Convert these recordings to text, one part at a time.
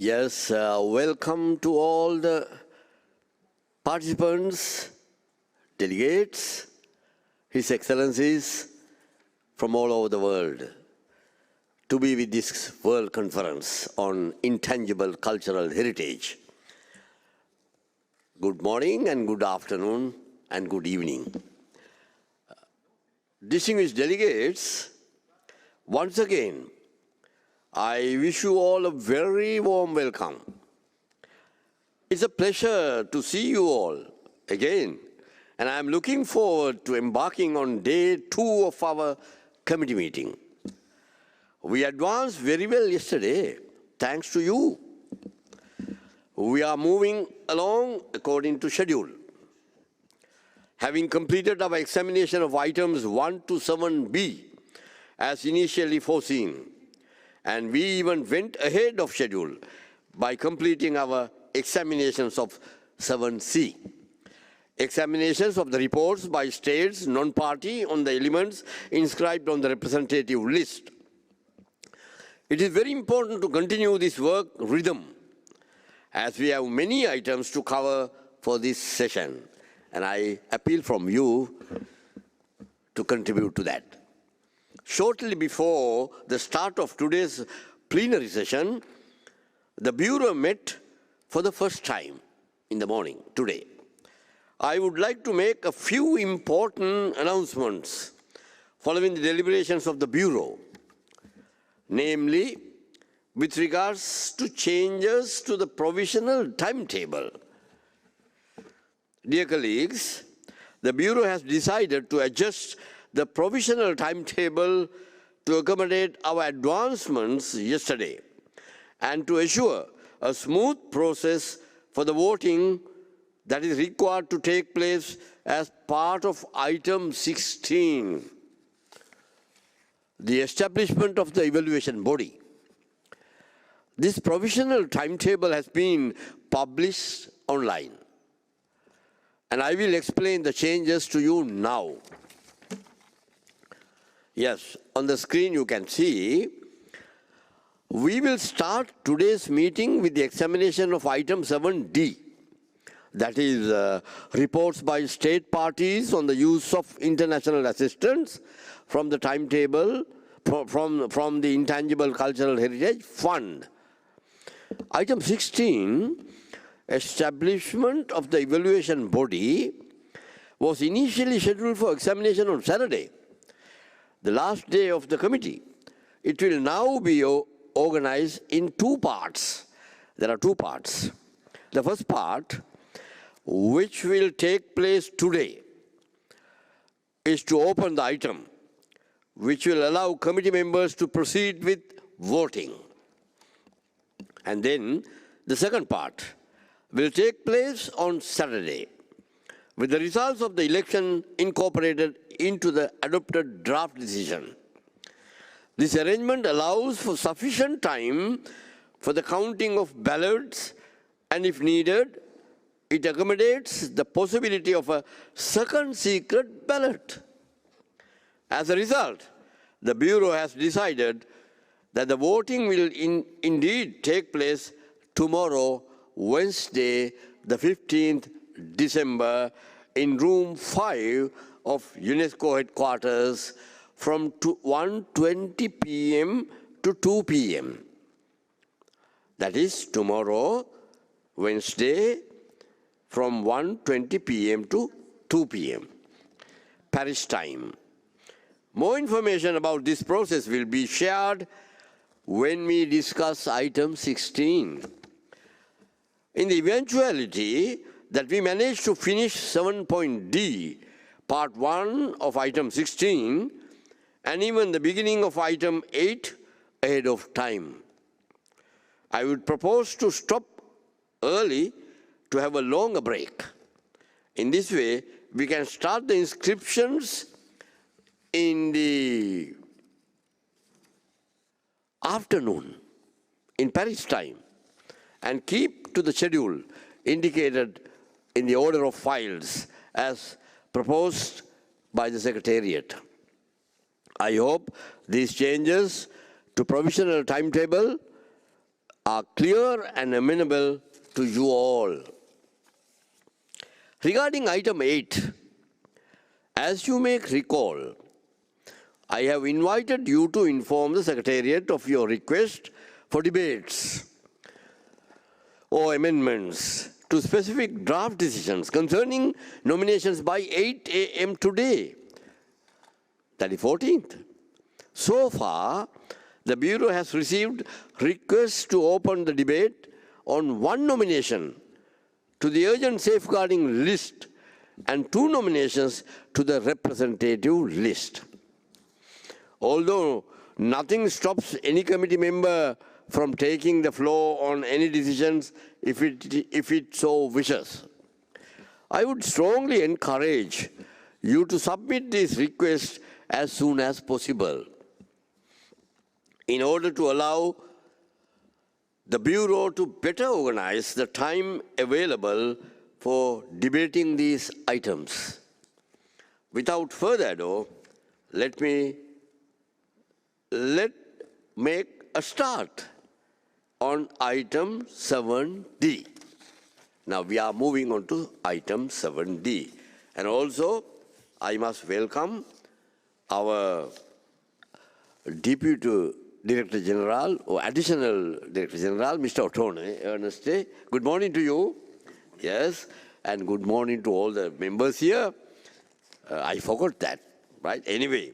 Yes, welcome to all the participants, delegates, His Excellencies from all over the world to be with this World Conference on Intangible Cultural Heritage. Good morning and good afternoon and good evening. Distinguished delegates, once again, I wish you all a very warm welcome. It's a pleasure to see you all again, and I'm looking forward to embarking on day 2 of our committee meeting. We advanced very well yesterday, thanks to you. We are moving along according to schedule. Having completed our examination of items 1 to 7b as initially foreseen, and we even went ahead of schedule by completing our examinations of 7c. Examinations of the reports by states, non-party on the elements inscribed on the representative list. It is very important to continue this work rhythm as we have many items to cover for this session, and I appeal from you to contribute to that. Shortly before the start of today's plenary session, the Bureau met for the first time in the morning today. I would like to make a few important announcements following the deliberations of the Bureau, namely with regards to changes to the provisional timetable. Dear colleagues, the Bureau has decided to adjust the provisional timetable to accommodate our advancements yesterday and to assure a smooth process for the voting that is required to take place as part of item 16, the establishment of the evaluation body. This provisional timetable has been published online, and I will explain the changes to you now. Yes, on the screen you can see, we will start today's meeting with the examination of item 7d, that is reports by state parties on the use of international assistance from the timetable from the Intangible Cultural Heritage Fund. Item 16, establishment of the evaluation body, was initially scheduled for examination on Saturday, the last day of the committee. It will now be organized in 2 parts. There are 2 parts. The first part, which will take place today, is to open the item, which will allow committee members to proceed with voting. And then the second part will take place on Saturday, with the results of the election incorporated into the adopted draft decision. This arrangement allows for sufficient time for the counting of ballots, and if needed, it accommodates the possibility of a second secret ballot. As a result, the Bureau has decided that the voting will indeed take place tomorrow, Wednesday, the 15th December, in room 5 of UNESCO headquarters from 1:20 p.m. to 2 p.m. That is tomorrow, Wednesday, from 1:20 p.m. to 2 p.m. Paris time. More information about this process will be shared when we discuss item 16. In the eventuality that we manage to finish 7.d, part 1 of item 16, and even the beginning of item 8 ahead of time, I would propose to stop early to have a longer break. In this way, we can start the inscriptions in the afternoon in Paris time and keep to the schedule indicated in the order of files as proposed by the Secretariat. I hope these changes to provisional timetable are clear and amenable to you all. Regarding item 8, as you may recall, I have invited you to inform the Secretariat of your request for debates or amendments to specific draft decisions concerning nominations by 8 a.m. today, that is 14th. So far, the Bureau has received requests to open the debate on one nomination to the urgent safeguarding list and 2 nominations to the representative list. Although nothing stops any committee member from taking the floor on any decisions if it so wishes, I would strongly encourage you to submit these requests as soon as possible in order to allow the Bureau to better organize the time available for debating these items. Without further ado, let make a start on item 7D. Now we are moving on to item 7D. And also, I must welcome our Deputy Director General or Additional Director General, Mr. Otone Erneste. Good morning to you. Yes, and good morning to all the members here. I forgot that, right? Anyway,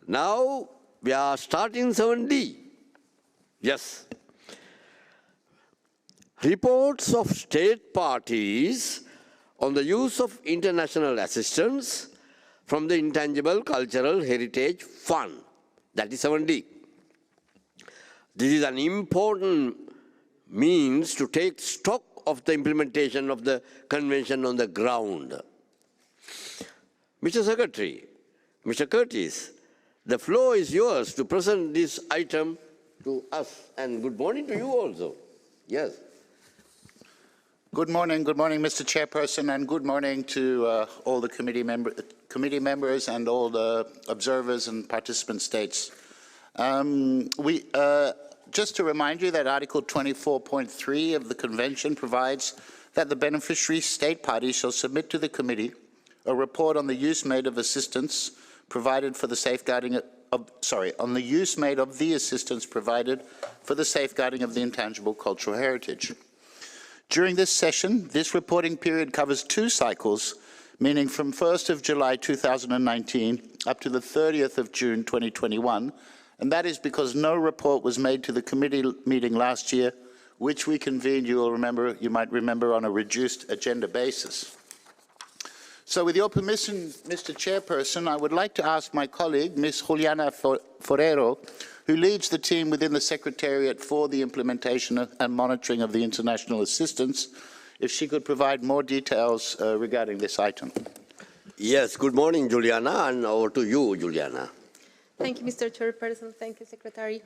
now we are starting 7D. Yes. Reports of state parties on the use of international assistance from the Intangible Cultural Heritage Fund. That is 7D. This is an important means to take stock of the implementation of the convention on the ground. Mr. Secretary, Mr. Curtis, the floor is yours to present this item to us. And good morning to you also. Yes. Good morning, Mr. Chairperson, and good morning to all the committee members and all the observers and participant states. Just to remind you that Article 24.3 of the Convention provides that the beneficiary state party shall submit to the committee a report on the use made of assistance provided for the safeguarding on the use made of the assistance provided for the safeguarding of the intangible cultural heritage. During this session, this reporting period covers 2 cycles, meaning from 1st of July 2019 up to the 30th of June 2021, and that is because no report was made to the committee meeting last year, which we convened, you might remember, on a reduced agenda basis. So with your permission, Mr. Chairperson, I would like to ask my colleague, Ms. Juliana Forero, who leads the team within the Secretariat for the implementation and monitoring of the international assistance, if she could provide more details regarding this item. Yes, good morning, Juliana, and over to you, Juliana. Thank you, Mr. Chairperson. Thank you, Secretary.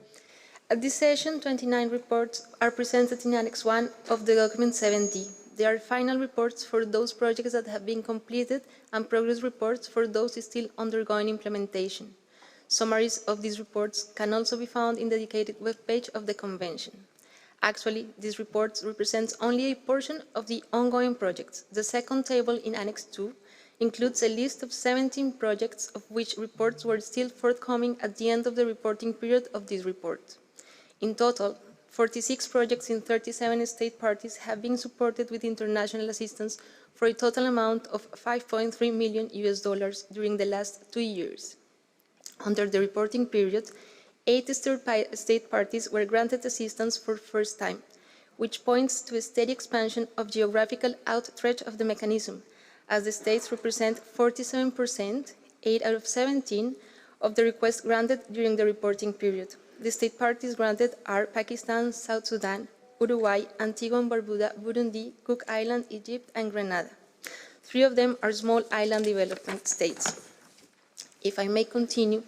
At this session, 29 reports are presented in Annex 1 of the document 7D. They are final reports for those projects that have been completed and progress reports for those still undergoing implementation. Summaries of these reports can also be found in the dedicated webpage of the Convention. Actually, these reports represent only a portion of the ongoing projects. The second table in Annex 2 includes a list of 17 projects of which reports were still forthcoming at the end of the reporting period of this report. In total, 46 projects in 37 state parties have been supported with international assistance for a total amount of $5.3 million during the last 2 years. Under the reporting period, 8 state parties were granted assistance for the first time, which points to a steady expansion of geographical outreach of the mechanism, as the states represent 47%, 8 out of 17, of the requests granted during the reporting period. The state parties granted are Pakistan, South Sudan, Uruguay, Antigua and Barbuda, Burundi, Cook Island, Egypt, and Grenada. 3 of them are small island development states. If I may continue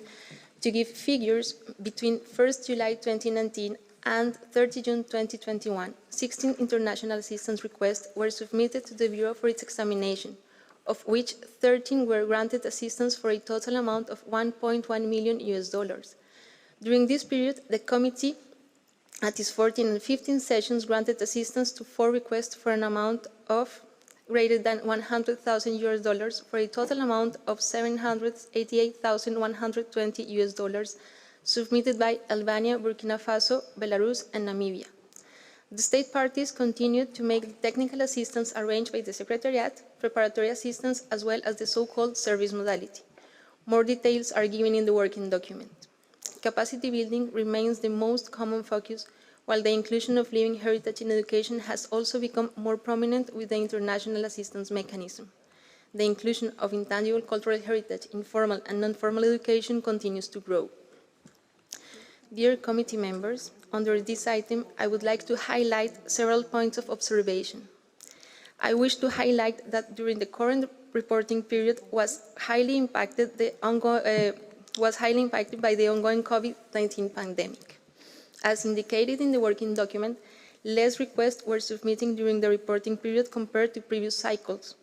to give figures, between 1st July 2019 and 30 June 2021, 16 international assistance requests were submitted to the Bureau for its examination, of which 13 were granted assistance for a total amount of $1.1 million. During this period, the committee at its 14 and 15 sessions, granted assistance to 4 requests for an amount of greater than $100,000 for a total amount of $788,120 submitted by Albania, Burkina Faso, Belarus, and Namibia. The state parties continued to make the technical assistance arranged by the Secretariat, preparatory assistance, as well as the so-called service modality. More details are given in the working document. Capacity building remains the most common focus, while the inclusion of living heritage in education has also become more prominent with the international assistance mechanism. The inclusion of intangible cultural heritage in formal and non-formal education continues to grow. Dear committee members, under this item, I would like to highlight several points of observation. I wish to highlight that during the current reporting period was highly impacted by the ongoing COVID-19 pandemic. As indicated in the working document, less requests were submitted during the reporting period compared to previous cycles.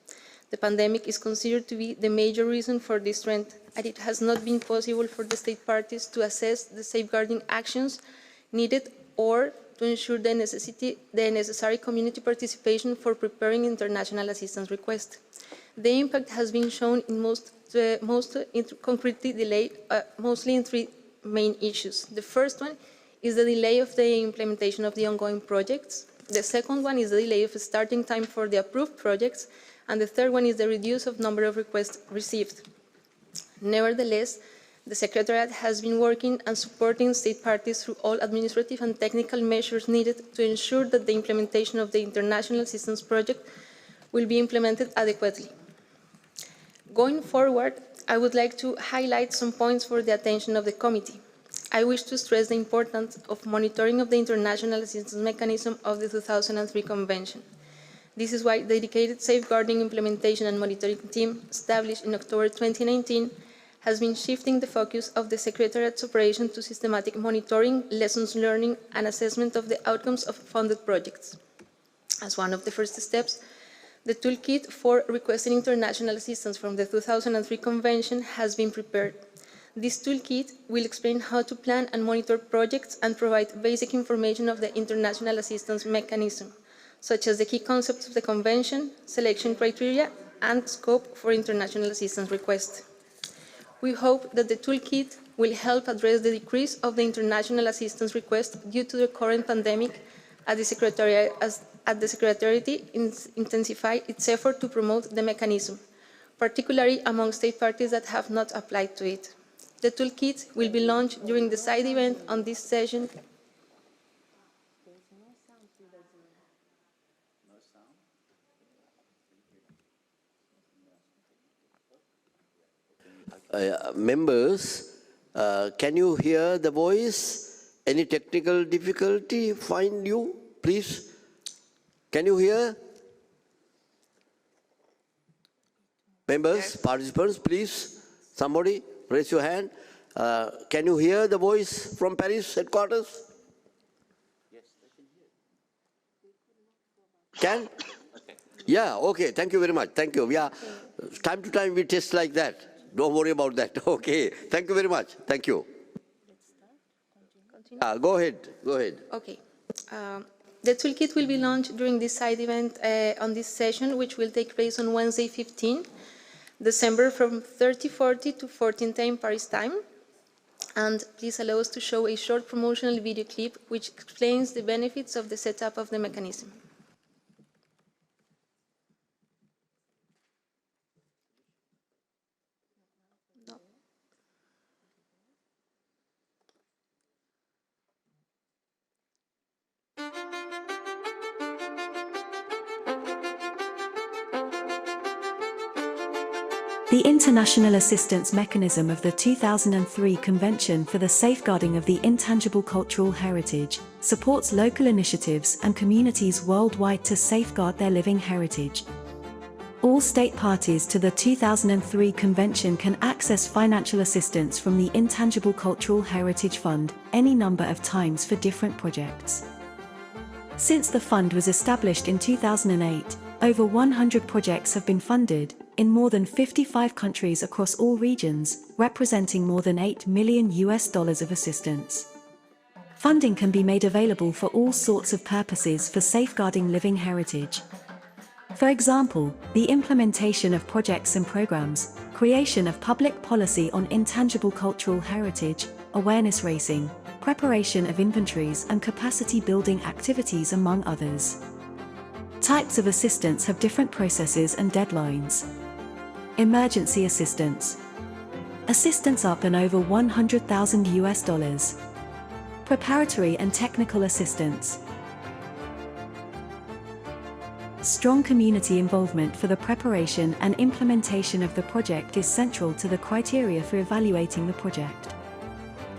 The pandemic is considered to be the major reason for this trend, and it has not been possible for the state parties to assess the safeguarding actions needed or to ensure the necessary community participation for preparing international assistance requests. The impact has been shown in concretely delayed, mostly in 3 main issues. The first one is the delay of the implementation of the ongoing projects. The second one is the delay of starting time for the approved projects. And the third one is the reduce of number of requests received. Nevertheless, the Secretariat has been working and supporting state parties through all administrative and technical measures needed to ensure that the implementation of the international assistance project will be implemented adequately. Going forward, I would like to highlight some points for the attention of the committee. I wish to stress the importance of monitoring of the international assistance mechanism of the 2003 Convention. This is why the dedicated safeguarding implementation and monitoring team established in October 2019 has been shifting the focus of the Secretariat's operation to systematic monitoring, lessons learning, and assessment of the outcomes of funded projects. As one of the first steps, the toolkit for requesting international assistance from the 2003 Convention has been prepared. This toolkit will explain how to plan and monitor projects and provide basic information of the international assistance mechanism, such as the key concepts of the Convention, selection criteria, and scope for international assistance requests. We hope that the toolkit will help address the decrease of the international assistance request due to the current pandemic as the Secretariat intensify its effort to promote the mechanism, particularly among state parties that have not applied to it. The toolkit will be launched during the side event on this session. Members, can you hear the voice? Any technical difficulty find you, please? Can you hear? Members, participants, please, somebody raise your hand. Can you hear the voice from Paris headquarters? Yes, they can hear. Can? Yeah, okay, thank you very much. Thank you. Yeah, time to time we test like that. Don't worry about that. Okay, thank you very much. Thank you. Go ahead. Okay. The toolkit will be launched during this side event on this session, which will take place on Wednesday, 15 December from 30:40 to 14:10 Paris time. And please allow us to show a short promotional video clip which explains the benefits of the setup of the mechanism. The International Assistance Mechanism of the 2003 Convention for the Safeguarding of the Intangible Cultural Heritage supports local initiatives and communities worldwide to safeguard their living heritage. All state parties to the 2003 Convention can access financial assistance from the Intangible Cultural Heritage Fund any number of times for different projects. Since the fund was established in 2008, over 100 projects have been funded in more than 55 countries across all regions, representing more than $8 million of assistance. Funding can be made available for all sorts of purposes for safeguarding living heritage. For example, the implementation of projects and programs, creation of public policy on intangible cultural heritage, awareness raising, preparation of inventories and capacity building activities, among others. Types of assistance have different processes and deadlines. Emergency assistance. Assistance up and over $100,000. Preparatory and technical assistance. Strong community involvement for the preparation and implementation of the project is central to the criteria for evaluating the project.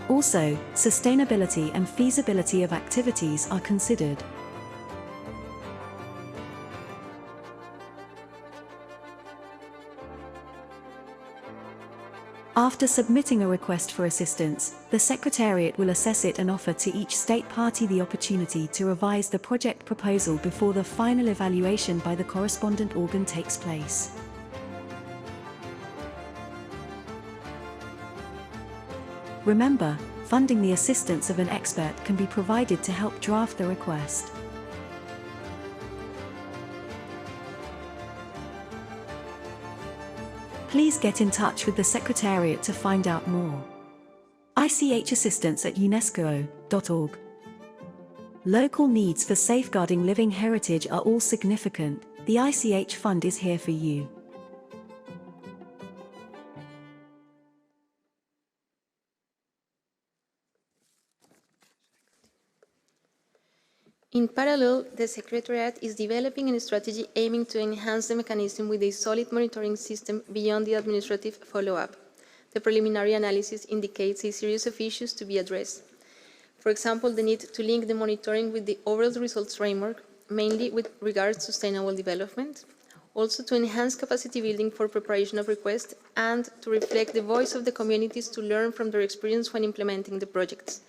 Also, sustainability and feasibility of activities are considered. After submitting a request for assistance, the Secretariat will assess it and offer to each state party the opportunity to revise the project proposal before the final evaluation by the correspondent organ takes place. Remember, funding the assistance of an expert can be provided to help draft the request. Please get in touch with the Secretariat to find out more. ICH assistance at unesco.org. Local needs for safeguarding living heritage are all significant. The ICH Fund is here for you. In parallel, the Secretariat is developing a strategy aiming to enhance the mechanism with a solid monitoring system beyond the administrative follow-up. The preliminary analysis indicates a series of issues to be addressed. For example, the need to link the monitoring with the overall results framework, mainly with regards to sustainable development, also to enhance capacity building for preparation of requests, and to reflect the voice of the communities to learn from their experience when implementing the projects.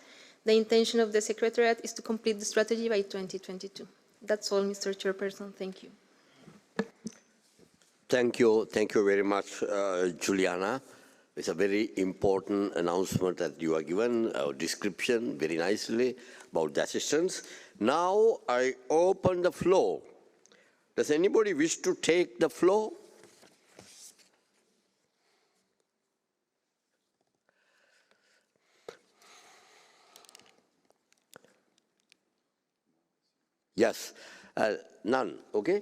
The intention of the Secretariat is to complete the strategy by 2022. That's all, Mr. Chairperson. Thank you. Thank you very much, Juliana. It's a very important announcement that you are given, a description very nicely about the assistance. Now I open the floor. Does anybody wish to take the floor? Yes, none, okay?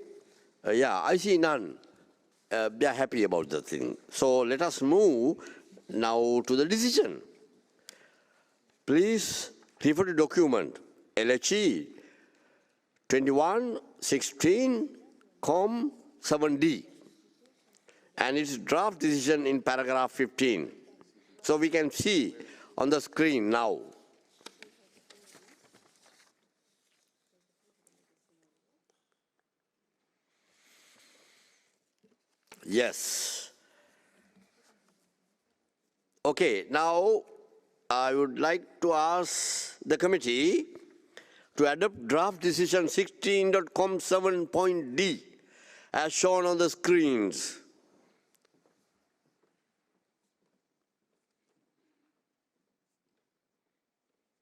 Yeah, I see none. They are happy about the thing. So let us move now to the decision. Please refer to document LHE 2116-7D and its draft decision in paragraph 15. So we can see on the screen now. Yes. Okay, now I would like to ask the committee to adopt draft decision 16.7.d as shown on the screens.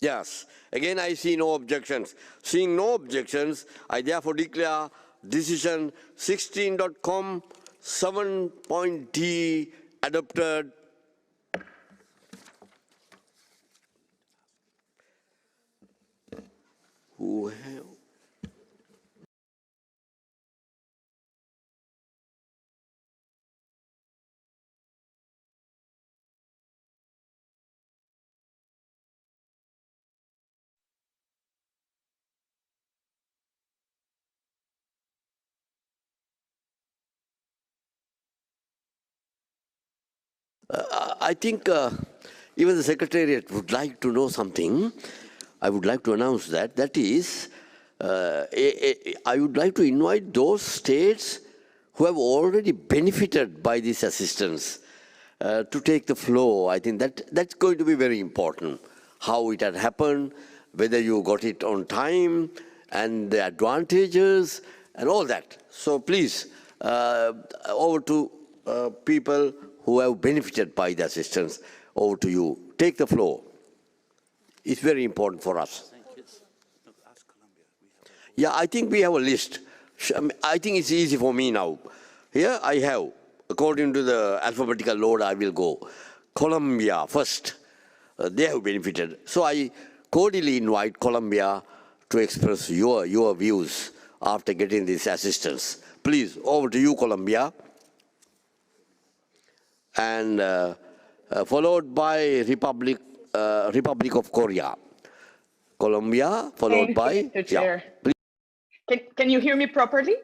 Yes, again I see no objections. Seeing no objections, I therefore declare decision 16.7.d adopted. Who have? I think even the Secretariat would like to know something. I would like to announce that. That is, I would like to invite those states who have already benefited by this assistance to take the floor. I think that's going to be very important. How it had happened, whether you got it on time, and the advantages, and all that. So please, over to people who have benefited by the assistance. Over to you. Take the floor. It's very important for us. Yeah, I think we have a list. I think it's easy for me now. Here I have, according to the alphabetical order, I will go. Colombia first. They have benefited. So I cordially invite Colombia to express your views after getting this assistance. Please, over to you, Colombia. And followed by Republic of Korea. Colombia, followed by... Thank you, Mr. Chair. Please. Can you hear me properly?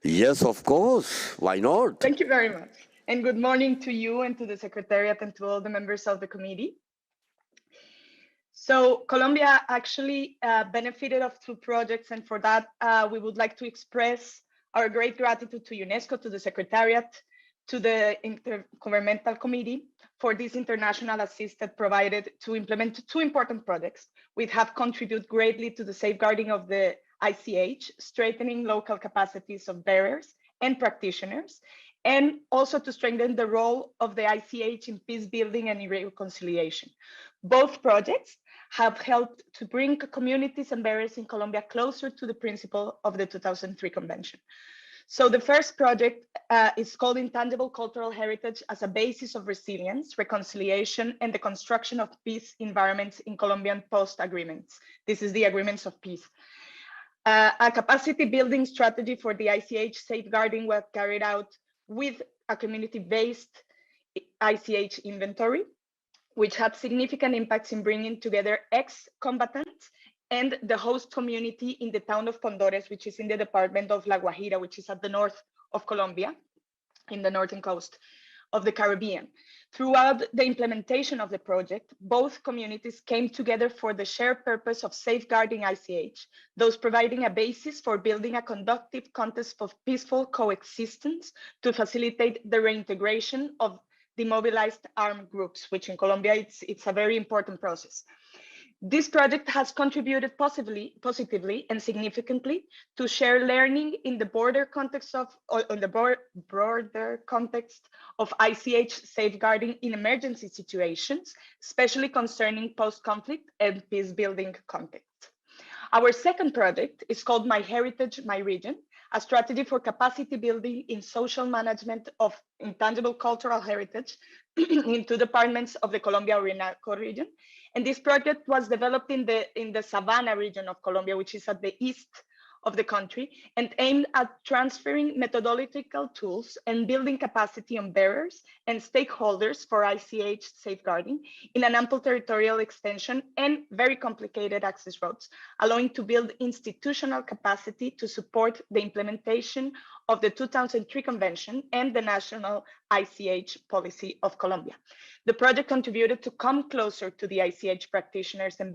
Yes, of course. Why not? Thank you very much. And good morning to you and to the Secretariat and to all the members of the committee. So Colombia actually benefited of 2 projects, and for that, we would like to express our great gratitude to UNESCO, to the Secretariat, to the Intergovernmental Committee for this international assistance provided to implement 2 important projects, which have contributed greatly to the safeguarding of the ICH, strengthening local capacities of bearers and practitioners, and also to strengthen the role of the ICH in peace building and reconciliation. Both projects have helped to bring communities and bearers in Colombia closer to the principle of the 2003 Convention. So the first project is called Intangible Cultural Heritage as a basis of resilience, reconciliation, and the construction of peace environments in Colombian post-agreements. This is the agreements of peace. A capacity building strategy for the ICH safeguarding was carried out with a community-based ICH inventory, which had significant impacts in bringing together ex-combatants and the host community in the town of Pondores, which is in the department of La Guajira, which is at the north of Colombia, in the northern coast of the Caribbean. Throughout the implementation of the project, both communities came together for the shared purpose of safeguarding ICH, thus providing a basis for building a conducive context of peaceful coexistence to facilitate the reintegration of demobilized armed groups, which in Colombia, it's a very important process. This project has contributed positively and significantly to share learning in the broader context of ICH safeguarding in emergency situations, especially concerning post-conflict and peace-building context. Our second project is called My Heritage, My Region, a strategy for capacity building in social management of intangible cultural heritage in 2 departments of the Colombia Orinoco region. And this project was developed in the Savannah region of Colombia, which is at the east of the country, and aimed at transferring methodological tools and building capacity on bearers and stakeholders for ICH safeguarding in an ample territorial extension and very complicated access roads, allowing to build institutional capacity to support the implementation of the 2003 Convention and the national ICH policy of Colombia. The project contributed to come closer to the ICH practitioners and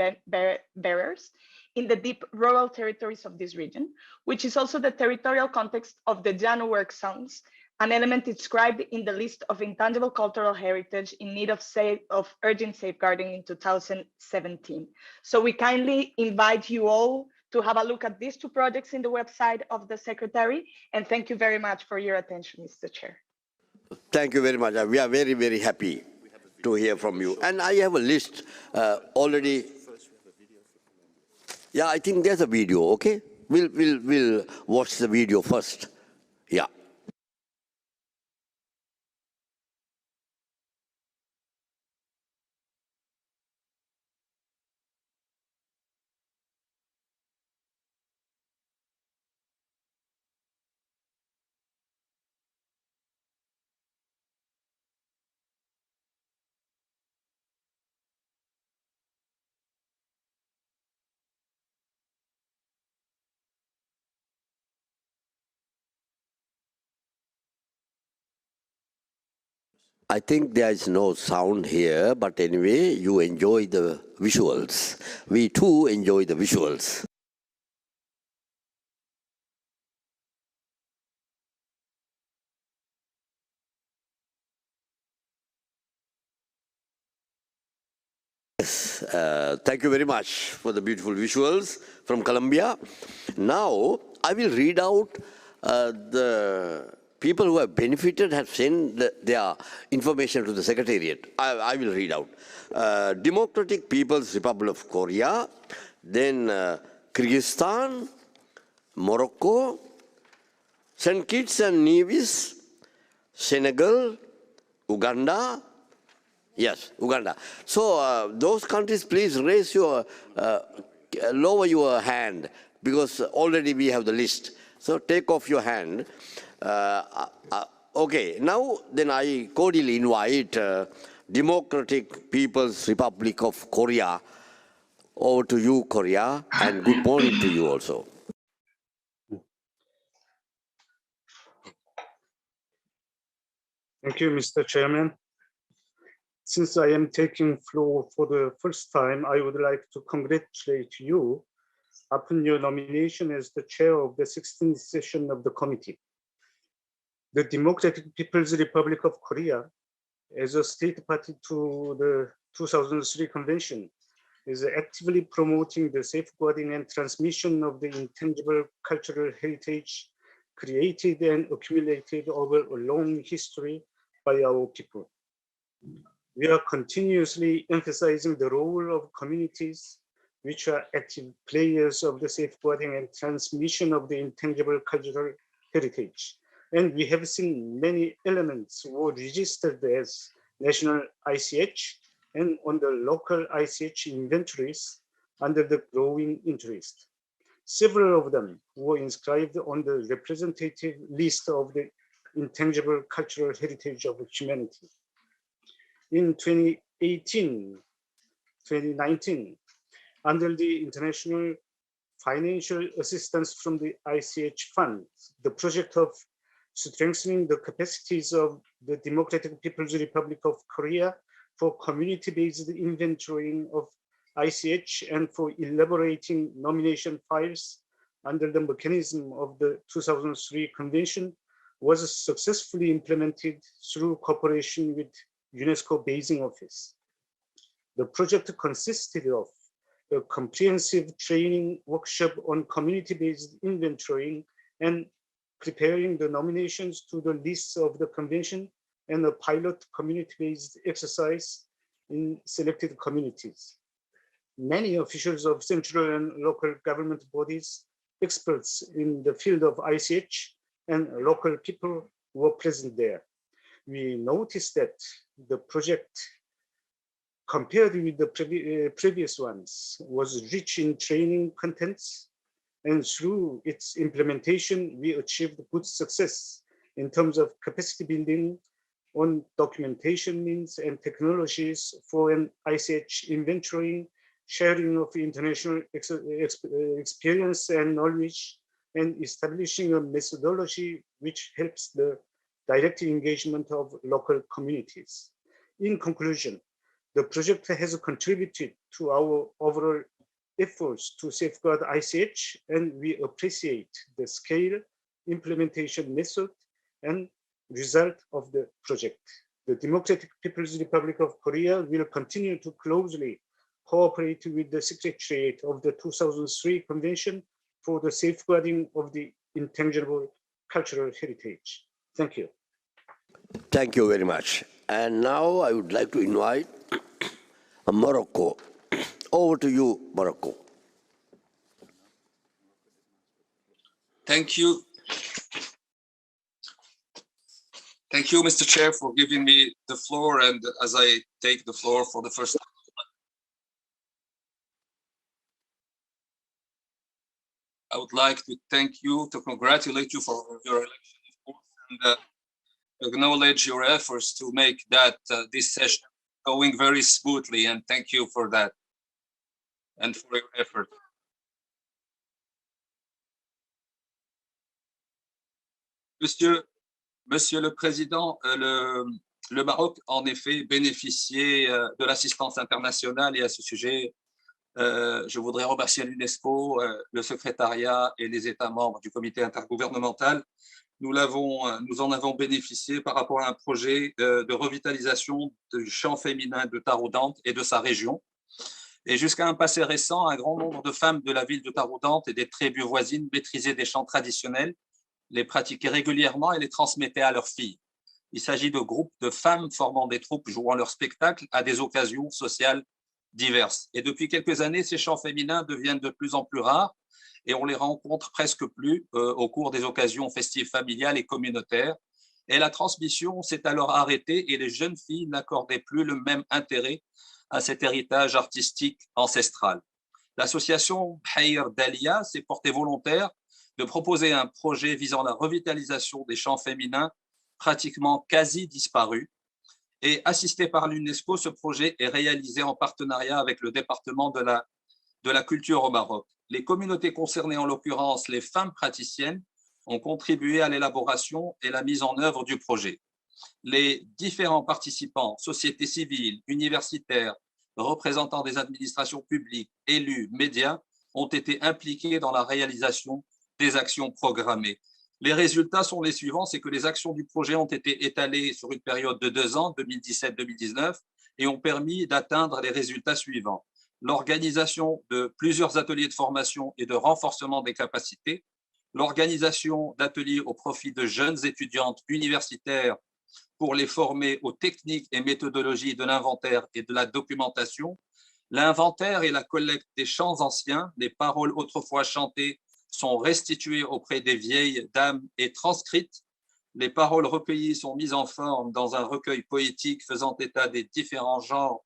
bearers in the deep rural territories of this region, which is also the territorial context of the Llano work zones, an element described in the list of intangible cultural heritage in need of urgent safeguarding in 2017. So we kindly invite you all to have a look at these 2 projects in the website of the Secretary, and thank you very much for your attention, Mr. Chair. Thank you very much. We are very, very happy to hear from you. And I have a list already. Yeah, I think there's a video, okay? We'll watch the video first. Yeah. I think there is no sound here, but anyway, you enjoy the visuals. We too enjoy the visuals. Yes, thank you very much for the beautiful visuals from Colombia. Now, I will read out the people who have benefited have sent their information to the Secretariat. I will read out. Democratic People's Republic of Korea, then Kyrgyzstan, Morocco, St. Kitts and Nevis, Senegal, Uganda. Yes, Uganda. So those countries, please raise your, lower your hand, because already we have the list. So take off your hand. Okay, now then I cordially invite Democratic People's Republic of Korea. Over to you, Korea, and good morning to you also. Thank you, Mr. Chairman. Since I am taking floor for the first time, I would like to congratulate you upon your nomination as the chair of the 16th session of the committee. The Democratic People's Republic of Korea, as a state party to the 2003 convention, is actively promoting the safeguarding and transmission of the intangible cultural heritage created and accumulated over a long history by our people. We are continuously emphasizing the role of communities which are active players of the safeguarding and transmission of the intangible cultural heritage. And we have seen many elements were registered as national ICH and on the local ICH inventories under the growing interest. Several of them were inscribed on the representative list of the intangible cultural heritage of humanity. In 2018-2019, under the international financial assistance from the ICH Fund, the project of strengthening the capacities of the Democratic People's Republic of Korea for community-based inventorying of ICH and for elaborating nomination files under the mechanism of the 2003 convention was successfully implemented through cooperation with UNESCO Beijing office. The project consisted of a comprehensive training workshop on community-based inventorying and preparing the nominations to the lists of the convention and a pilot community-based exercise in selected communities. Many officials of central and local government bodies, experts in the field of ICH, and local people were present there. We noticed that the project, compared with the previous ones, was rich in training contents, and through its implementation, we achieved good success in terms of capacity building on documentation means and technologies for an ICH inventorying, sharing of international experience and knowledge, and establishing a methodology which helps the direct engagement of local communities. In conclusion, the project has contributed to our overall efforts to safeguard ICH, and we appreciate the scale, implementation method, and result of the project. The Democratic People's Republic of Korea will continue to closely cooperate with the Secretariat of the 2003 Convention for the safeguarding of the intangible cultural heritage. Thank you. Thank you very much. And now I would like to invite Morocco. Over to you, Morocco. Thank you. Thank you, Mr. Chair, for giving me the floor. And as I take the floor for the first time, I would like to thank you, to congratulate you for your election, of course, and acknowledge your efforts to make that this session going very smoothly. And thank you for that and for your effort. Monsieur le Président, le Maroc, en effet, bénéficiait de l'assistance internationale et à ce sujet, je voudrais remercier l'UNESCO, le secrétariat et les États membres du comité intergouvernemental. Nous en avons bénéficié par rapport à un projet de revitalisation du champ féminin de Taroudante et de sa région. Et jusqu'à un passé récent, un grand nombre de femmes de la ville de Taroudante et des tribus voisines maîtrisaient des chants traditionnels les pratiquaient régulièrement et les transmettaient à leurs filles. Il s'agit de groupes de femmes formant des troupes jouant leur spectacle à des occasions sociales diverses. Et depuis quelques années, ces chants féminins deviennent de plus en plus rares et on les rencontre presque plus au cours des occasions festives familiales et communautaires. Et la transmission s'est alors arrêtée et les jeunes filles n'accordaient plus le même intérêt à cet héritage artistique ancestral. L'association Bhaïr Dalia s'est portée volontaire de proposer un projet visant la revitalisation des chants féminins pratiquement quasi disparus. Et assisté par l'UNESCO, ce projet est réalisé en partenariat avec le département de la culture au Maroc. Les communautés concernées, en l'occurrence les femmes praticiennes, ont contribué à l'élaboration et la mise en œuvre du projet. Les différents participants, sociétés civiles, universitaires, représentants des administrations publiques, élus, médias, ont été impliqués dans la réalisation des actions programmées. Les résultats sont les suivants, c'est que les actions du projet ont été étalées sur une période de 2 ans, 2017-2019, et ont permis d'atteindre les résultats suivants. L'organisation de plusieurs ateliers de formation et de renforcement des capacités, l'organisation d'ateliers au profit de jeunes étudiantes universitaires pour les former aux techniques et méthodologies de l'inventaire et de la documentation, l'inventaire et la collecte des chants anciens, les paroles autrefois chantées sont restituées auprès des vieilles dames et transcrites. Les paroles recueillies sont mises en forme dans un recueil poétique faisant état des différents genres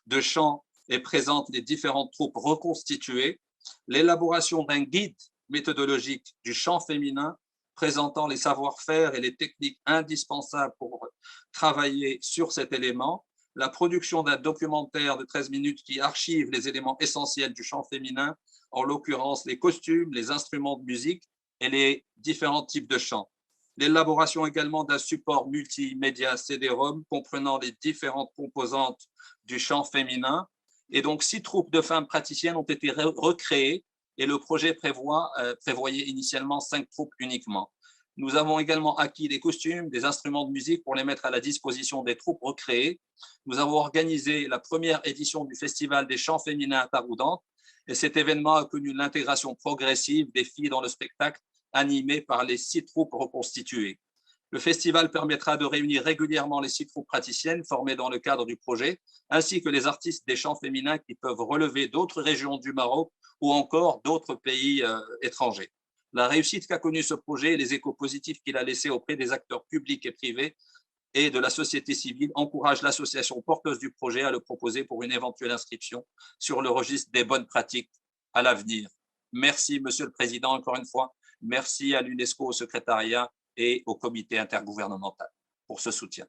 de chants et présentent les différentes troupes reconstituées. L'élaboration d'un guide méthodologique du chant féminin présentant les savoir-faire et les techniques indispensables pour travailler sur cet élément. La production d'un documentaire de 13 minutes qui archive les éléments essentiels du chant féminin, en l'occurrence les costumes, les instruments de musique et les différents types de chants. L'élaboration également d'un support multimédia CD-ROM comprenant les différentes composantes du chant féminin. Et donc 6 troupes de femmes praticiennes ont été recréées et le projet prévoyait initialement 5 troupes uniquement. Nous avons également acquis des costumes, des instruments de musique pour les mettre à la disposition des troupes recréées. Nous avons organisé la première édition du Festival des chants féminins à Taroudante et cet événement a connu l'intégration progressive des filles dans le spectacle animé par les 6 troupes reconstituées. Le festival permettra de réunir régulièrement les 6 troupes praticiennes formées dans le cadre du projet, ainsi que les artistes des chants féminins qui peuvent relever d'autres régions du Maroc ou encore d'autres pays étrangers. La réussite qu'a connue ce projet et les échos positifs qu'il a laissés auprès des acteurs publics et privés et de la société civile encouragent l'association porteuse du projet à le proposer pour une éventuelle inscription sur le registre des bonnes pratiques à l'avenir. Merci, Monsieur le Président, encore une fois. Merci à l'UNESCO, au secrétariat et au comité intergouvernemental pour ce soutien.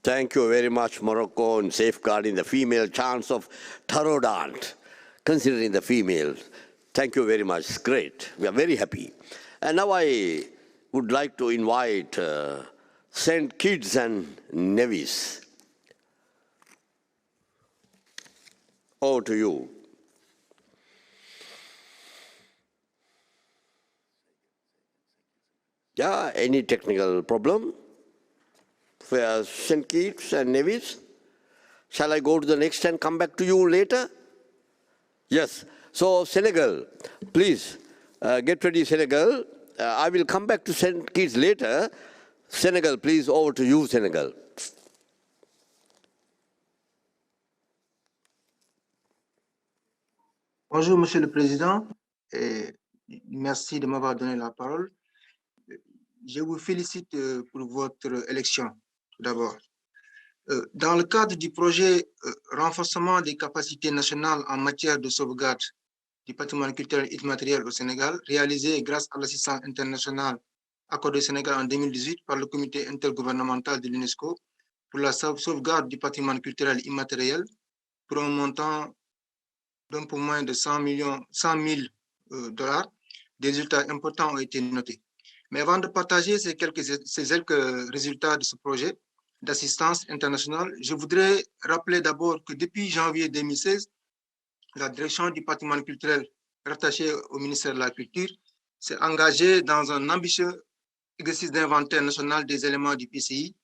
Thank you very much, Morocco, in safeguarding the female chants of Taroudant, considering the females. Thank you very much. It's great. We are very happy. And now I would like to invite St. Kitts and Nevis. Over to you. Yeah, any technical problem for St. Kitts and Nevis? Shall I go to the next and come back to you later? Yes. So Senegal, please get ready, Senegal. I will come back to St. Kitts later. Senegal, please, over to you, Senegal. Bonjour, Monsieur le Président, et merci de m'avoir donné la parole. Je vous félicite pour votre élection, tout d'abord. Dans le cadre du projet renforcement des capacités nationales en matière de sauvegarde du patrimoine culturel immatériel au Sénégal, réalisé grâce à l'assistance internationale accordée au Sénégal en 2018 par le comité intergouvernemental de l'UNESCO pour la sauvegarde du patrimoine culturel immatériel pour un montant d'un peu moins de 100 000 dollars, des résultats importants ont été notés. Mais avant de partager ces quelques résultats de ce projet d'assistance internationale, je voudrais rappeler d'abord que depuis janvier 2016, la direction du patrimoine culturel rattachée au ministère de la Culture s'est engagée dans un ambitieux exercice d'inventaire national des éléments du PCI,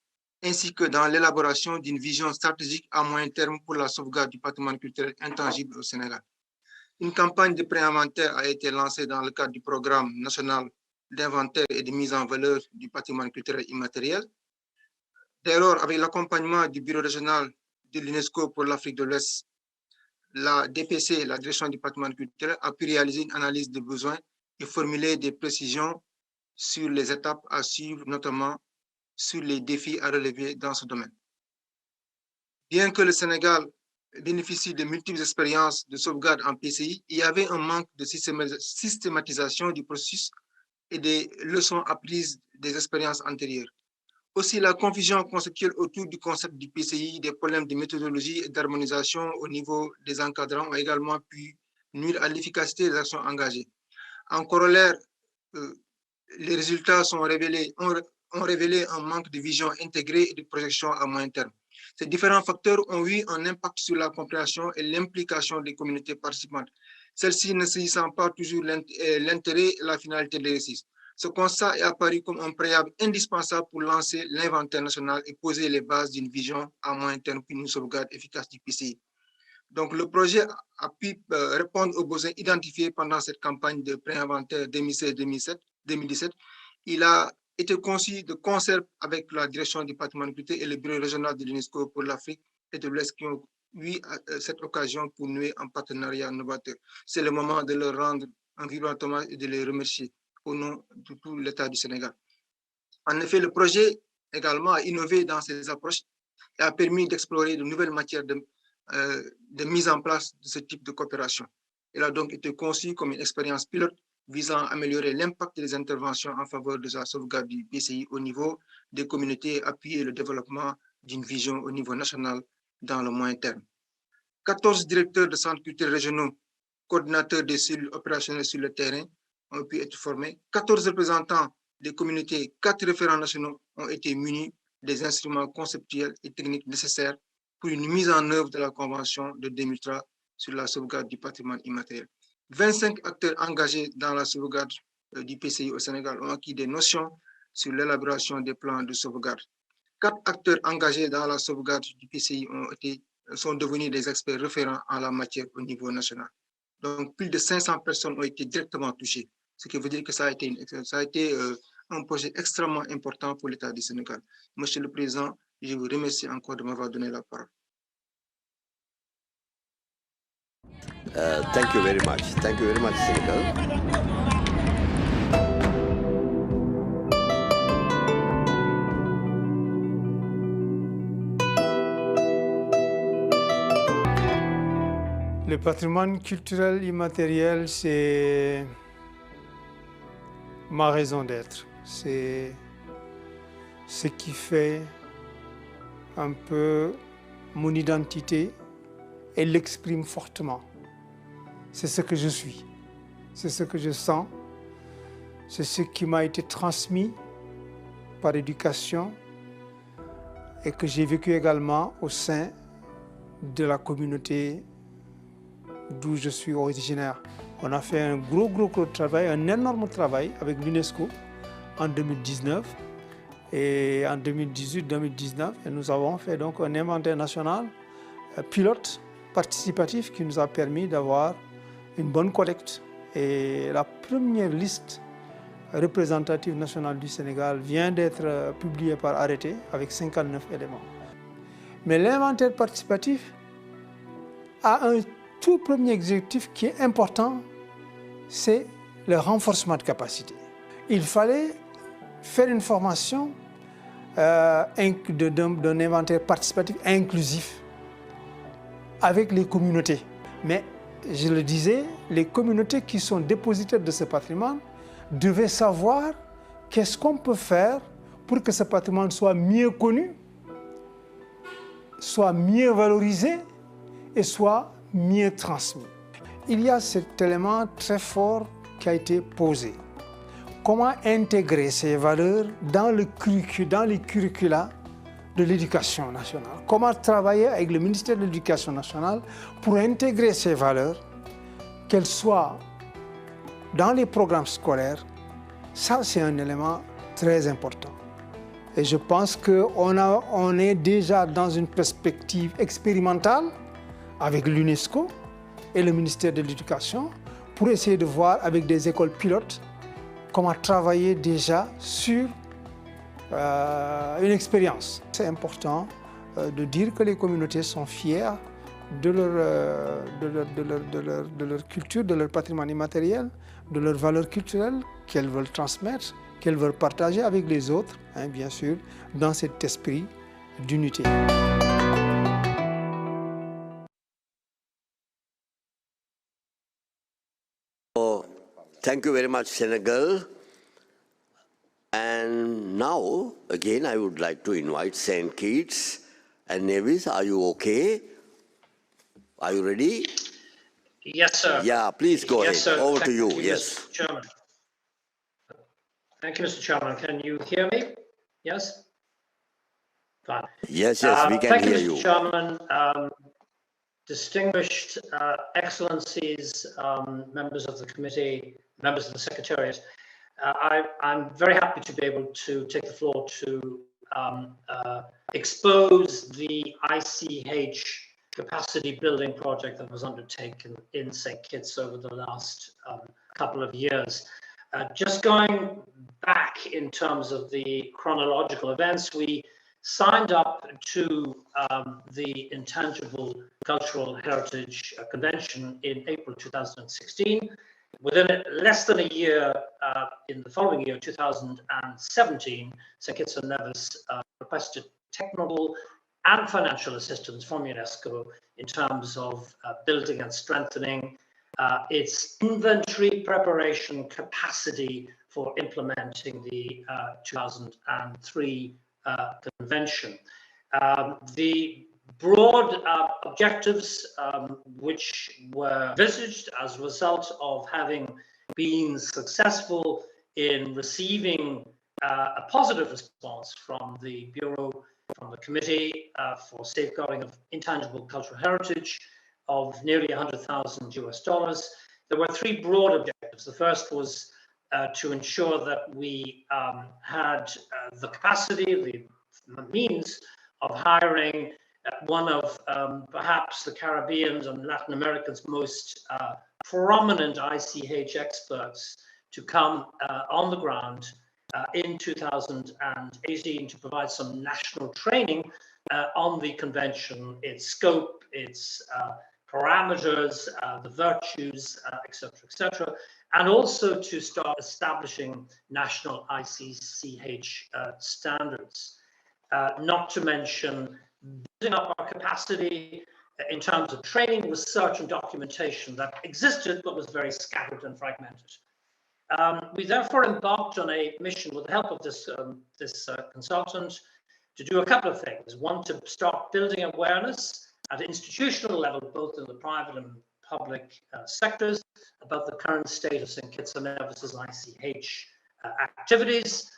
ainsi que dans l'élaboration d'une vision stratégique à moyen terme pour la sauvegarde du patrimoine culturel intangible au Sénégal. Une campagne de pré-inventaire a été lancée dans le cadre du programme national d'inventaire et de mise en valeur du patrimoine culturel immatériel. Dès lors, avec l'accompagnement du Bureau régional de l'UNESCO pour l'Afrique de l'Ouest, la DPC, la Direction du patrimoine culturel, a pu réaliser une analyse de besoins et formuler des précisions sur les étapes à suivre, notamment sur les défis à relever dans ce domaine. Bien que le Sénégal bénéficie de multiples expériences de sauvegarde en PCI, il y avait un manque de systématisation du processus et des leçons apprises des expériences antérieures. Aussi, la confusion conceptuelle autour du concept du PCI, des problèmes de méthodologie et d'harmonisation au niveau des encadrants ont également pu nuire à l'efficacité des actions engagées. En corollaire, les résultats ont révélé un manque de vision intégrée et de projection à moyen terme. Ces différents facteurs ont eu un impact sur la compréhension et l'implication des communautés participantes, celles-ci ne saisissant pas toujours l'intérêt et la finalité de l'exercice. Ce constat est apparu comme un préalable indispensable pour lancer l'inventaire national et poser les bases d'une vision à moyen terme pour une sauvegarde efficace du PCI. Donc, le projet a pu répondre aux besoins identifiés pendant cette campagne de pré-inventaire 2016-2017. Il a été conçu de concert avec la direction du patrimoine culturel et le bureau régional de l'UNESCO pour l'Afrique et de l'Ouest qui ont eu cette occasion pour nouer un partenariat novateur. C'est le moment de leur rendre un vibrant hommage et de les remercier au nom de tout l'État du Sénégal. En effet, le projet également a innové dans ses approches et a permis d'explorer de nouvelles matières de mise en place de ce type de coopération. Il a donc été conçu comme une expérience pilote visant à améliorer l'impact des interventions en faveur de la sauvegarde du PCI au niveau des communautés et appuyer le développement d'une vision au niveau national dans le moyen terme. 14 directeurs de centres culturels régionaux, coordinateurs des cellules opérationnelles sur le terrain ont pu être formés. 14 représentants des communautés, 4 référents nationaux ont été munis des instruments conceptuels et techniques nécessaires pour une mise en œuvre de la Convention de 2003 sur la sauvegarde du patrimoine immatériel. 25 acteurs engagés dans la sauvegarde du PCI au Sénégal ont acquis des notions sur l'élaboration des plans de sauvegarde. 4 acteurs engagés dans la sauvegarde du PCI sont devenus des experts référents en la matière au niveau national. Donc, plus de 500 personnes ont été directement touchées, ce qui veut dire que ça a été un projet extrêmement important pour l'État du Sénégal. Monsieur le Président, je vous remercie encore de m'avoir donné la parole. Thank you very much. Thank you very much, Senegal. Le patrimoine culturel immatériel, c'est ma raison d'être. C'est ce qui fait un peu mon identité et l'exprime fortement. C'est ce que je suis, c'est ce que je sens, c'est ce qui m'a été transmis par éducation et que j'ai vécu également au sein de la communauté d'où je suis originaire. On a fait un gros travail, un énorme travail avec l'UNESCO en 2019 et en 2018-2019. Et nous avons fait donc un inventaire national pilote participatif qui nous a permis d'avoir une bonne collecte. Et la première liste représentative nationale du Sénégal vient d'être publiée par arrêté avec 59 éléments. Mais l'inventaire participatif a un tout premier objectif qui est important, c'est le renforcement de capacité. Il fallait faire une formation d'un inventaire participatif inclusif avec les communautés. Mais je le disais, les communautés qui sont dépositaires de ce patrimoine devaient savoir qu'est-ce qu'on peut faire pour que ce patrimoine soit mieux connu, soit mieux valorisé et soit mieux transmis. Il y a cet élément très fort qui a été posé. Comment intégrer ces valeurs dans les curricula de l'éducation nationale? Comment travailler avec le ministère de l'Éducation nationale pour intégrer ces valeurs, qu'elles soient dans les programmes scolaires? Ça, c'est un élément très important. Et je pense qu'on est déjà dans une perspective expérimentale avec l'UNESCO et le ministère de l'Éducation pour essayer de voir avec des écoles pilotes comment travailler déjà sur une expérience. C'est important de dire que les communautés sont fières de leur culture, de leur patrimoine immatériel, de leurs valeurs culturelles qu'elles veulent transmettre, qu'elles veulent partager avec les autres, hein, bien sûr, dans cet esprit d'unité. Thank you very much, Senegal. And now, again, I would like to invite St. Kitts and Nevis. Are you okay? Are you ready? Yes, sir. Yeah, please go ahead. Sir. Over to you. Mr. Yes. Chairman. Thank you, Mr. Chairman. Can you hear me? Yes? Fine. Yes, we can thank hear you, Mr. you. Chairman. Distinguished excellencies, members of the committee, members of the Secretariat, I'm very happy to be able to take the floor to expose the ICH capacity building project that was undertaken in St. Kitts over the last couple of years. Just going back in terms of the chronological events, we signed up to the Intangible Cultural Heritage Convention in April 2016. Within less than a year, in the following year, 2017, St. Kitts and Nevis requested technical and financial assistance from UNESCO in terms of building and strengthening its inventory preparation capacity for implementing the 2003 convention. The broad objectives which were envisaged as a result of having been successful in receiving a positive response from the Bureau, from the Committee for Safeguarding of Intangible Cultural Heritage of nearly $100,000. There were three broad objectives. The first was to ensure that we had the capacity, the means of hiring one of perhaps the Caribbean's and Latin America's most prominent ICH experts to come on the ground in 2018 to provide some national training on the convention, its scope, its parameters, the virtues, etc., and also to start establishing national ICCH standards. Not to mention building up our capacity in terms of training, research, and documentation that existed but was very scattered and fragmented. We therefore embarked on a mission with the help of this consultant to do a couple of things. One, to start building awareness at institutional level, both in the private and public sectors, about the current state of St. Kitts and Nevis's ICH activities,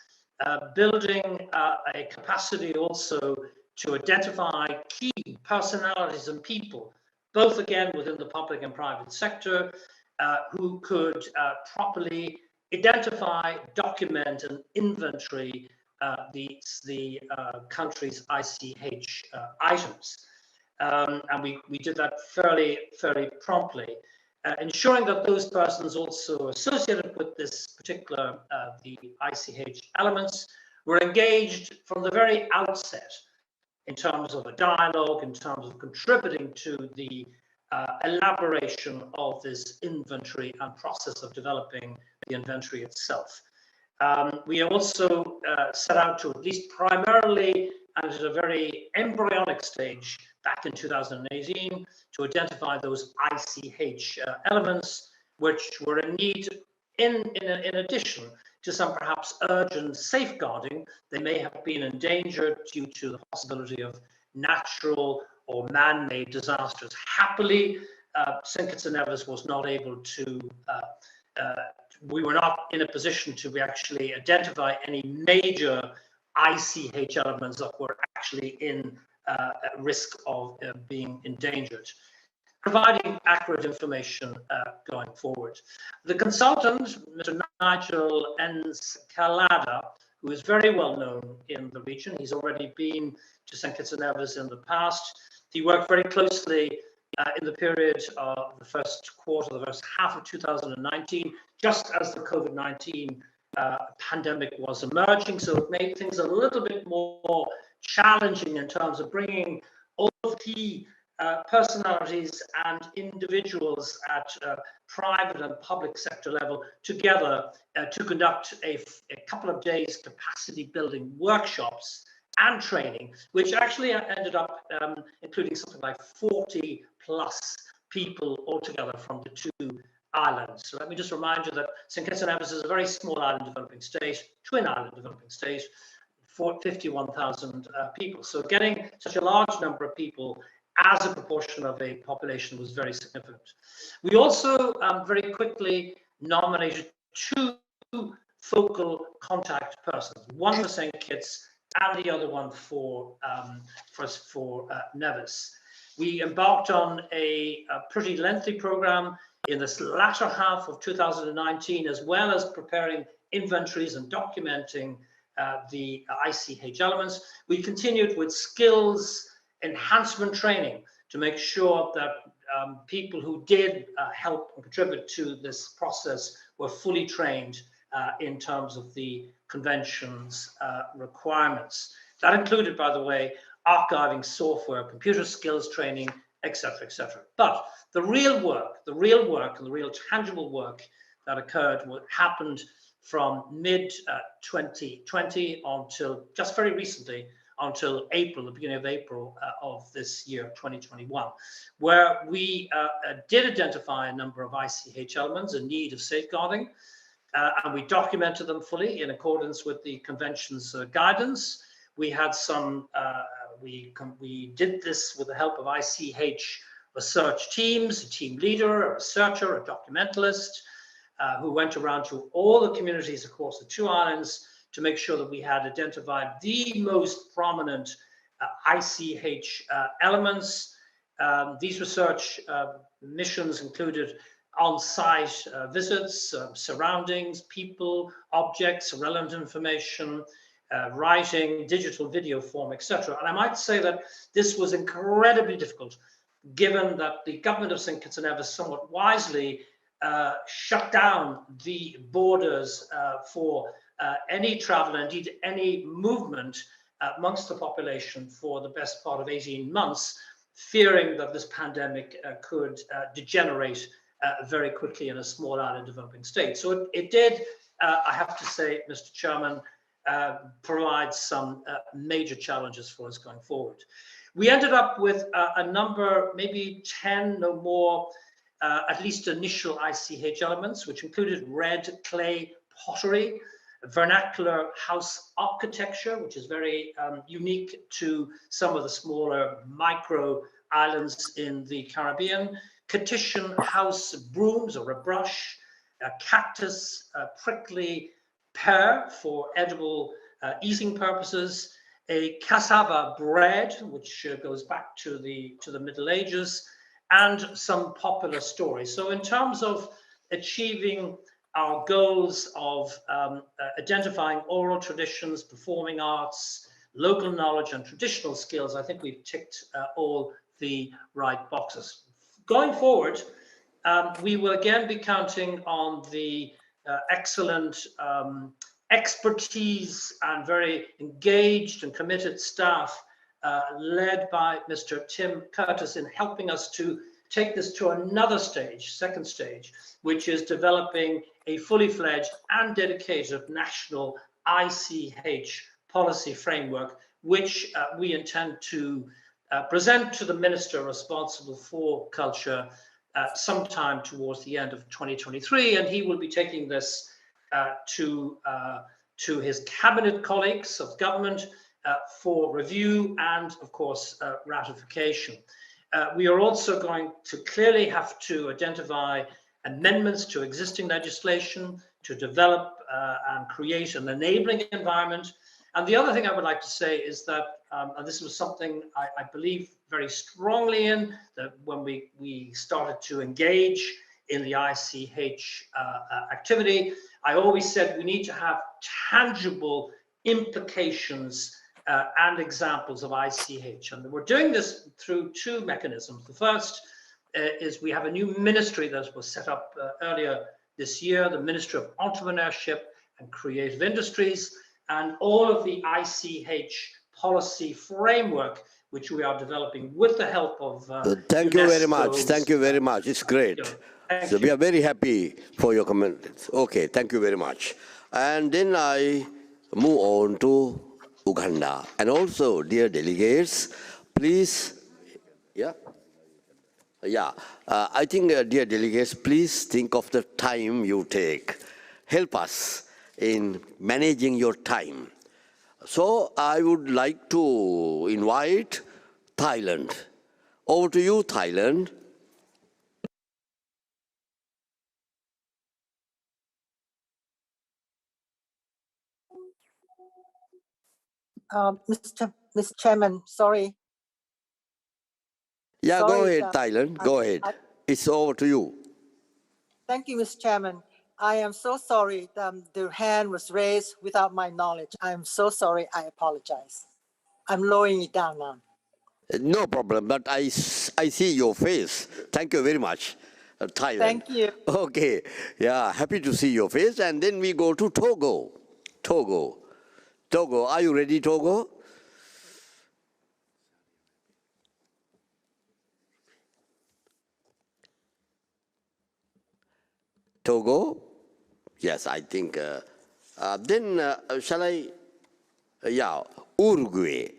building a capacity also to identify key personalities and people, both again within the public and private sector, who could properly identify, document, and inventory the country's ICH items. And we did that fairly promptly, ensuring that those persons also associated with this particular, the ICH elements, were engaged from the very outset in terms of a dialogue, in terms of contributing to the elaboration of this inventory and process of developing the inventory itself. We also set out to, at least primarily and at a very embryonic stage back in 2018, to identify those ICH elements which were in need, in addition to some perhaps urgent safeguarding. They may have been endangered due to the possibility of natural or man-made disasters. Happily, St. Kitts and Nevis was not able to, we were not in a position to actually identify any major ICH elements that were actually in risk of being endangered, providing accurate information going forward. The consultant, Mr. Nigel Encalada, who is very well known in the region, he's already been to St. Kitts and Nevis in the past. He worked very closely in the period of the first quarter, the first half of 2019, just as the COVID-19 pandemic was emerging. So it made things a little bit more challenging in terms of bringing all of the personalities and individuals at private and public sector level together to conduct a couple of days capacity building workshops and training, which actually ended up including something like 40 plus people altogether from the two islands. So let me just remind you that St. Kitts and Nevis is a very small island developing state, twin island developing state, for 51,000 people. So getting such a large number of people as a proportion of a population was very significant. We also very quickly nominated two focal contact persons, one for St. Kitts and the other one for Nevis. We embarked on a pretty lengthy program in this latter half of 2019, as well as preparing inventories and documenting the ICH elements. We continued with skills enhancement training to make sure that people who did help and contribute to this process were fully trained in terms of the convention's requirements. That included, by the way, archiving software, computer skills training, etc., etc. But the real work and the real tangible work that occurred happened from mid-2020 until just very recently, until April, the beginning of April of this year, 2021, where we did identify a number of ICH elements in need of safeguarding, and we documented them fully in accordance with the Convention's guidance. We had some, we did this with the help of ICH research teams, a team leader, a researcher, a documentalist, who went around to all the communities across the two islands to make sure that we had identified the most prominent ICH elements. These research missions included on-site visits, surroundings, people, objects, relevant information, writing, digital video form, etc. And I might say that this was incredibly difficult, given that the government of St. Kitts and Nevis somewhat wisely shut down the borders for any travel, indeed any movement amongst the population for the best part of 18 months, fearing that this pandemic could degenerate very quickly in a small island developing state. So it did, I have to say, Mr. Chairman, provide some major challenges for us going forward. We ended up with a number, maybe 10 no more, at least initial ICH elements, which included red clay pottery, vernacular house architecture, which is very unique to some of the smaller micro islands in the Caribbean, Catition house brooms or a brush, a cactus, a prickly pear for edible eating purposes, a cassava bread, which goes back to the Middle Ages, and some popular stories. So in terms of achieving our goals of identifying oral traditions, performing arts, local knowledge, and traditional skills, I think we've ticked all the right boxes. Going forward, we will again be counting on the excellent expertise and very engaged and committed staff led by Mr. Tim Curtis in helping us to take this to another stage, second stage, which is developing a fully fledged and dedicated national ICH policy framework, which we intend to present to the minister responsible for culture sometime towards the end of 2023, and he will be taking this to his cabinet colleagues of government for review and, of course, ratification. We are also going to clearly have to identify amendments to existing legislation to develop and create an enabling environment. And the other thing I would like to say is that, and this was something I believe very strongly in, that when we started to engage in the ICH activity, I always said we need to have tangible implications and examples of ICH. And we're doing this through two mechanisms. The first is we have a new ministry that was set up earlier this year, the Ministry of Entrepreneurship and Creative Industries, and all of the ICH policy framework, which we are developing with the help of Thank you very much. UNESCO's, Thank you very much. It's great. So we are very happy for your comments. Okay, thank you very much. And then I move on to Uganda. And also, dear delegates, please, I think, dear delegates, please think of the time you take. Help us in managing your time. So I would like to invite Thailand. Over to you, Thailand. Mr. Chairman, sorry. Yeah, Sorry, go ahead, Thailand. Go ahead. It's over to you. Thank you, Mr. Chairman. I am so sorry the hand was raised without my knowledge. I am so sorry. I apologize. I'm lowering it down now. No problem, but I see your face. Thank you very much, Thailand. Thank you. Okay, yeah, happy to see your face. And then we go to Togo. Togo, are you ready, Togo? Togo? Yes, I think. Then shall I? Yeah, Uruguay.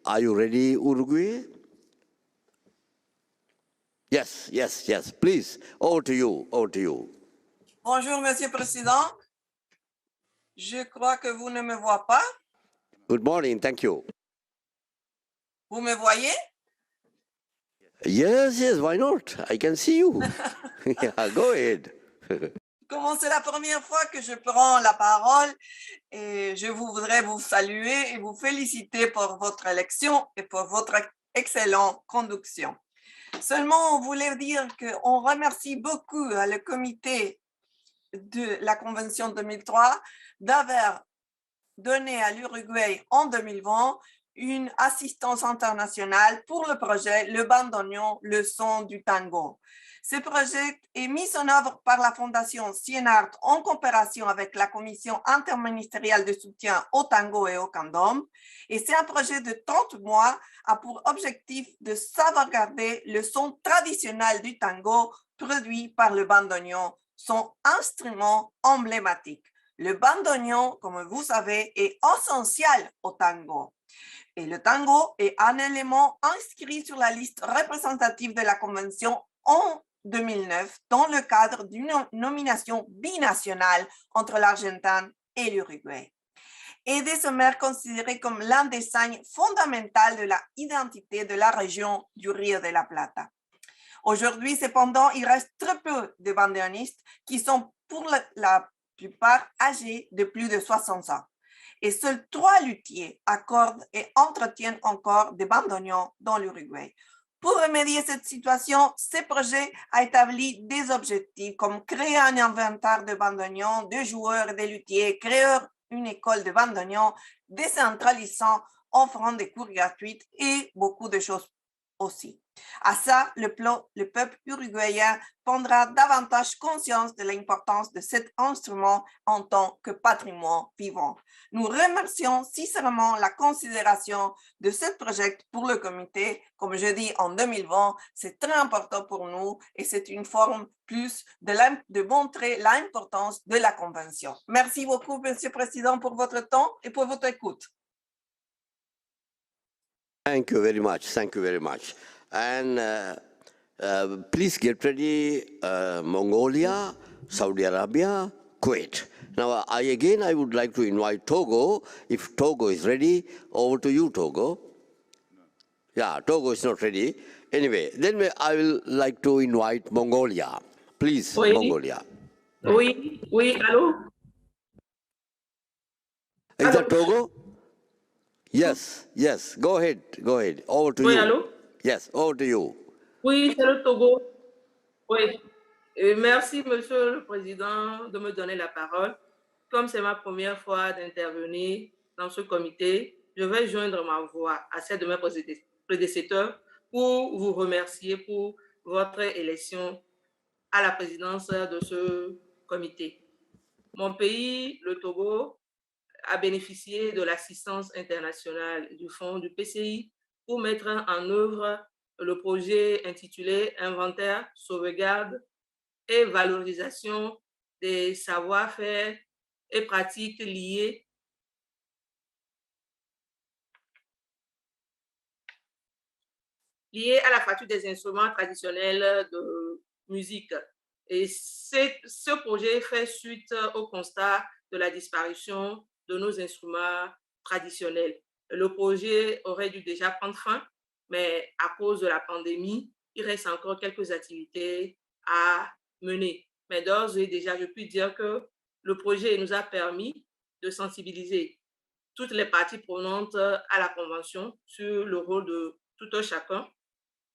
Are you ready, Uruguay? Yes. Please, over to you. Bonjour, Monsieur le Président. Je crois que vous ne me voyez pas. Good morning, thank you. Vous me voyez? Yes, why not? I can see you. Yeah, go ahead. Comme c'est la première fois que je prends la parole, et je voudrais vous saluer et vous féliciter pour votre élection et pour votre excellente conduction. Seulement, on voulait dire qu'on remercie beaucoup le comité de la Convention 2003 d'avoir donné à l'Uruguay en 2020 une assistance internationale pour le projet Le bandoneon, le son du tango. Ce projet est mis en œuvre par la Fondation Sienart en coopération avec la Commission interministérielle de soutien au tango et au candombe. Et c'est un projet de 30 mois a pour objectif de sauvegarder le son traditionnel du tango produit par le bandoneon, son instrument emblématique. Le bandoneon, comme vous savez, est essentiel au tango. Et le tango est un élément inscrit sur la liste représentative de la Convention en 2009 dans le cadre d'une nomination binationale entre l'Argentine et l'Uruguay. Et désormais considéré comme l'un des signes fondamentaux de l'identité de la région du Rio de la Plata. Aujourd'hui, cependant, il reste très peu de bandoneonistes qui sont pour la plupart âgés de plus de 60 ans. Et seuls 3 luthiers accordent et entretiennent encore des bandoneons dans l'Uruguay. Pour remédier à cette situation, ce projet a établi des objectifs comme créer un inventaire de bandoneons, de joueurs et de luthiers, créer une école de bandoneons, décentralisant, offrant des cours gratuits et beaucoup de choses aussi. À ça, le peuple uruguayen prendra davantage conscience de l'importance de cet instrument en tant que patrimoine vivant. Nous remercions sincèrement la considération de ce projet pour le comité. Comme je dis, en 2020, c'est très important pour nous et c'est une forme plus de montrer l'importance de la Convention. Merci beaucoup, Monsieur le Président, pour votre temps et pour votre écoute. Thank you very much. And please get ready, Mongolia, Saudi Arabia, Kuwait. Now, I would like to invite Togo. If Togo is ready, over to you, Togo. Yeah, Togo is not ready. Anyway, then I will like to invite Mongolia. Please, Oui. Mongolia. Oui, allô? Is that Togo? Yes, go ahead. Over to Oui, you. allô? Yes, over to you. Oui, c'est le Togo. Oui. Merci, Monsieur le Président, de me donner la parole. Comme c'est ma première fois d'intervenir dans ce comité, je vais joindre ma voix à celle de mes prédécesseurs pour vous remercier pour votre élection à la présidence de ce comité. Mon pays, le Togo, a bénéficié de l'assistance internationale du fonds du PCI pour mettre en œuvre le projet intitulé Inventaire, sauvegarde et valorisation des savoir-faire et pratiques liées à la facture des instruments traditionnels de musique. Et ce projet fait suite au constat de la disparition de nos instruments traditionnels. Le projet aurait dû déjà prendre fin, mais à cause de la pandémie, il reste encore quelques activités à mener. Mais d'ores et déjà, je puis dire que le projet nous a permis de sensibiliser toutes les parties prenantes à la Convention sur le rôle de tout un chacun.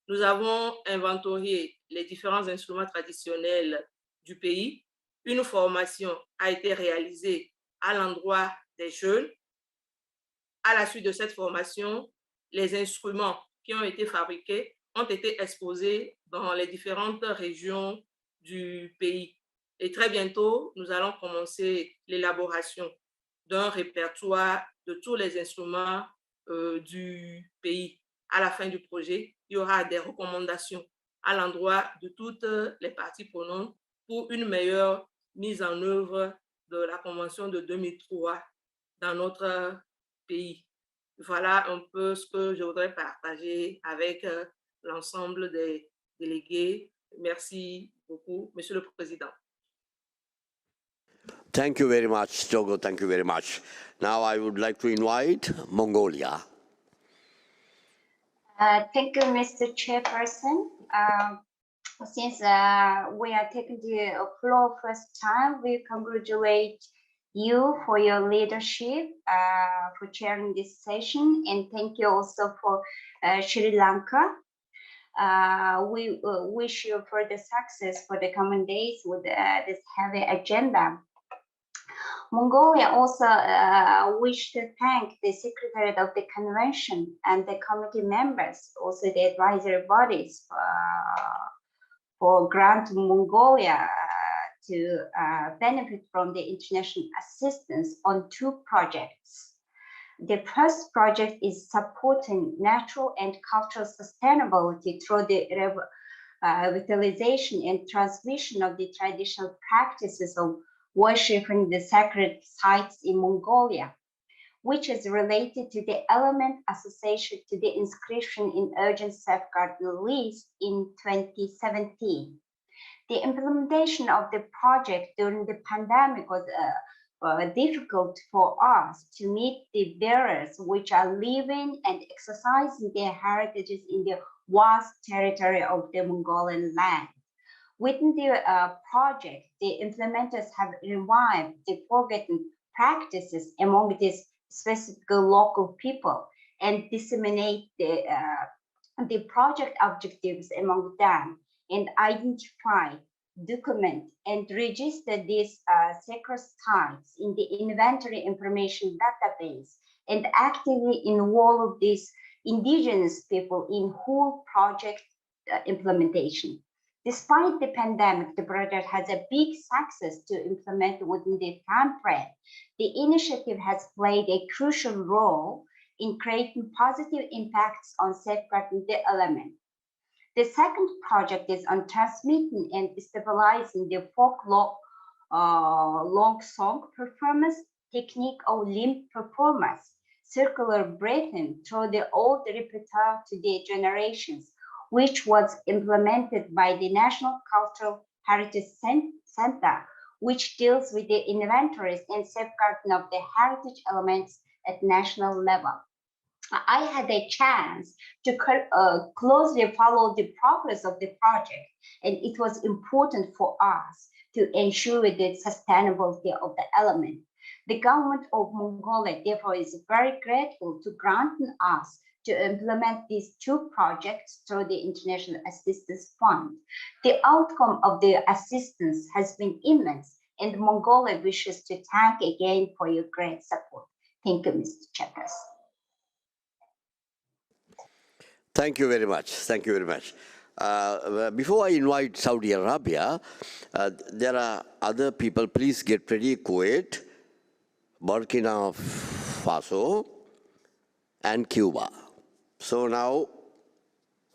Nous avons inventorié les différents instruments traditionnels du pays. Une formation a été réalisée à l'endroit des jeunes. À la suite de cette formation, les instruments qui ont été fabriqués ont été exposés dans les différentes régions du pays. Et très bientôt, nous allons commencer l'élaboration d'un répertoire de tous les instruments du pays. À la fin du projet, il y aura des recommandations à l'endroit de toutes les parties prenantes pour une meilleure mise en œuvre de la Convention de 2003 dans notre pays. Voilà un peu ce que je voudrais partager avec l'ensemble des délégués. Merci beaucoup, Monsieur le Président. Thank you very much, Togo. Thank you very much. Now I would like to invite Mongolia. Thank you, Mr. Chairperson. Since we are taking the floor first time, we congratulate you for your leadership, for chairing this session, and thank you also for Sri Lanka. We wish you further success for the coming days with this heavy agenda. Mongolia also wish to thank the Secretariat of the Convention and the committee members, also the advisory bodies for granting Mongolia to benefit from the international assistance on two projects. The first project is supporting natural and cultural sustainability through the revitalization and transmission of the traditional practices of worshipping the sacred sites in Mongolia, which is related to the element associated to the inscription in urgent safeguard list in 2017. The implementation of the project during the pandemic was difficult for us to meet the bearers which are living and exercising their heritages in the vast territory of the Mongolian land. Within the project, the implementers have revived the forgotten practices among these specific local people and disseminate the project objectives among them and identify, document, and register these sacred sites in the inventory information database and actively involve these indigenous people in whole project implementation. Despite the pandemic, the project has a big success to implement within the time frame. The initiative has played a crucial role in creating positive impacts on safeguarding the element. The second project is on transmitting and stabilizing the folklore long song performance technique of limb performance, circular breathing through the old repertoire to the generations, which was implemented by the National Cultural Heritage Center, which deals with the inventories and safeguarding of the heritage elements at national level. I had a chance to closely follow the progress of the project, and it was important for us to ensure the sustainability of the element. The government of Mongolia, therefore, is very grateful to granting us to implement these two projects through the International Assistance Fund. The outcome of the assistance has been immense, and Mongolia wishes to thank again for your great support. Thank you, Mr. Chairperson. Thank you very much. Thank you very much. Before I invite Saudi Arabia, there are other people. Please get ready. Kuwait, Burkina Faso, and Cuba. So now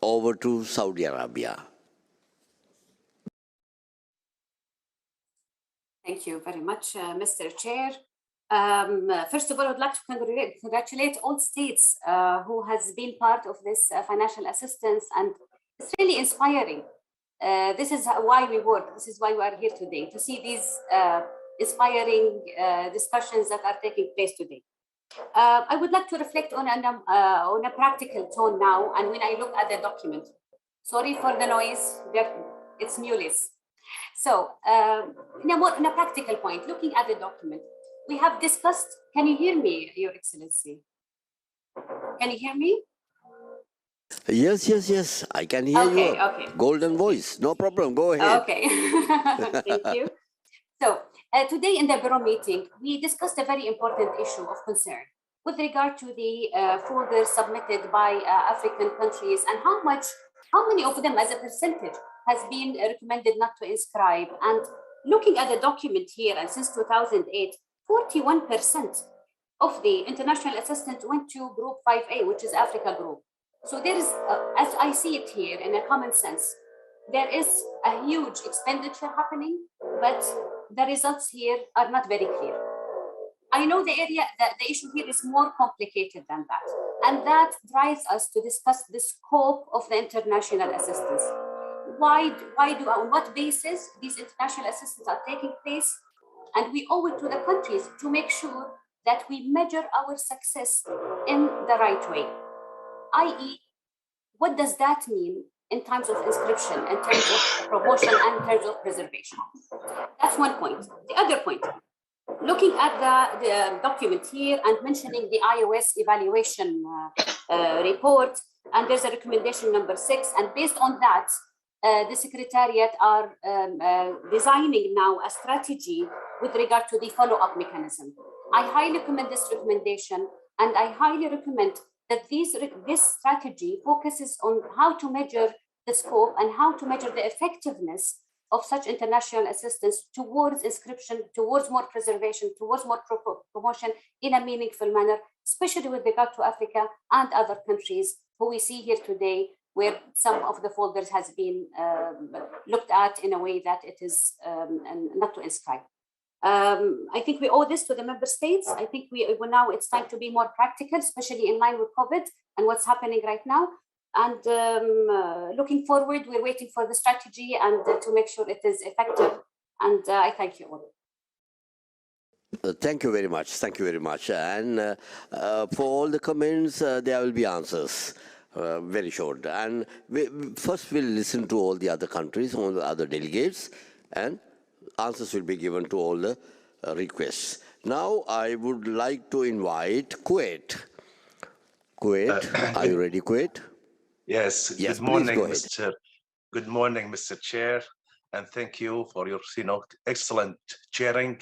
over to Saudi Arabia. Thank you very much, Mr. Chair. First of all, I would like to congratulate all states who has been part of this financial assistance, and it's really inspiring. This is why we work. This is why we are here today, to see these inspiring discussions that are taking place today. I would like to reflect on a practical tone now, and when I look at the document. Sorry for the noise, it's muleys. So, in a practical point, looking at the document, we have discussed, can you hear me, Your Excellency? Can you hear me? Yes, yes, yes, I can hear you. Okay. Golden voice, no problem, go ahead. Okay, thank you. So, today in the Bureau meeting, we discussed a very important issue of concern with regard to the folders submitted by African countries and how many of them as a percentage has been recommended not to inscribe. And looking at the document here, and since 2008, 41% of the international assistance went to Group 5A, which is Africa Group. So there is, as I see it here in a common sense, there is a huge expenditure happening, but the results here are not very clear. I know the issue here is more complicated than that. And that drives us to discuss the scope of the international assistance. On what basis these international assistance are taking place? And we owe it to the countries to make sure that we measure our success in the right way. i.e., what does that mean in terms of inscription, in terms of promotion, and in terms of preservation? That's one point. The other point, looking at the document here and mentioning the iOS evaluation report, and there's a recommendation number 6, and based on that, the Secretariat are designing now a strategy with regard to the follow-up mechanism. I highly recommend this recommendation, and I highly recommend that this strategy focuses on how to measure the scope and how to measure the effectiveness of such international assistance towards inscription, towards more preservation, towards more promotion in a meaningful manner, especially with regard to Africa and other countries who we see here today, where some of the folders has been looked at in a way that it is not to inscribe. I think we owe this to the member states. I think now it's time to be more practical, especially in line with COVID and what's happening right now. And looking forward, we're waiting for the strategy and to make sure it is effective. And I thank you all. Thank you very much. Thank you very much. And for all the comments, there will be answers. Very short. And first we'll listen to all the other countries, all the other delegates, and answers will be given to all the requests. Now I would like to invite Kuwait. Kuwait, are you ready, Kuwait? Yes. Yes, good morning, please go ahead. Good morning, Mr. Chair, and thank you for your excellent chairing,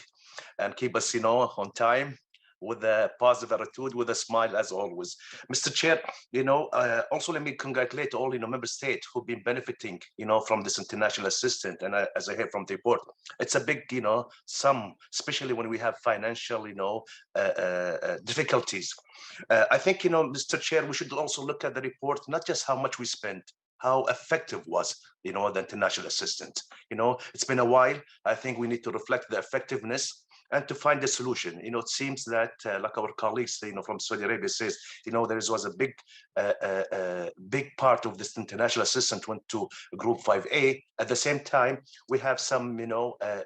and keep us on time with a positive attitude, with a smile as always. Mr. Chair, also let me congratulate all member states who've been benefiting from this international assistance. And as I heard from the report, it's a big sum, especially when we have financial difficulties. I think Mr. Chair, we should also look at the report, not just how much we spent, how effective was the international assistance. It's been a while. I think we need to reflect the effectiveness and to find a solution. It seems that, like our colleagues, from Saudi Arabia says, there was a big part of this international assistance went to Group 5A. At the same time, we have some,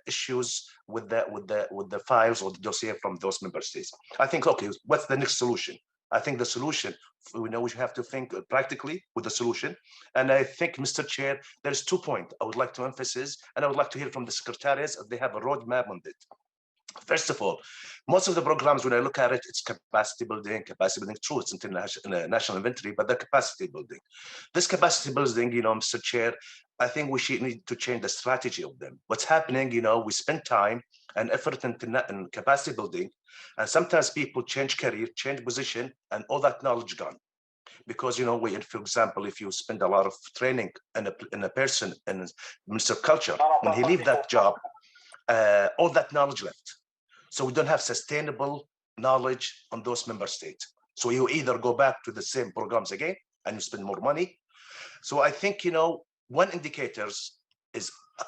issues with the files or the dossier from those member states. I think, okay, what's the next solution? I think the solution, we have to think practically with the solution. And I think, Mr. Chair, there's 2 points I would like to emphasize, and I would like to hear from the secretariats if they have a roadmap on it. First of all, most of the programs, when I look at it, it's capacity building, true, it's international national inventory, but the capacity building. This capacity building, Mr. Chair, I think we should need to change the strategy of them. What's happening, we spend time and effort in capacity building, and sometimes people change career, change position, and all that knowledge gone. Because, you know, for example, if you spend a lot of training in a person in Minister of Culture, when he leaves that job, all that knowledge left. So we don't have sustainable knowledge on those member states. So you either go back to the same programs again and you spend more money. So I think, you know, one indicators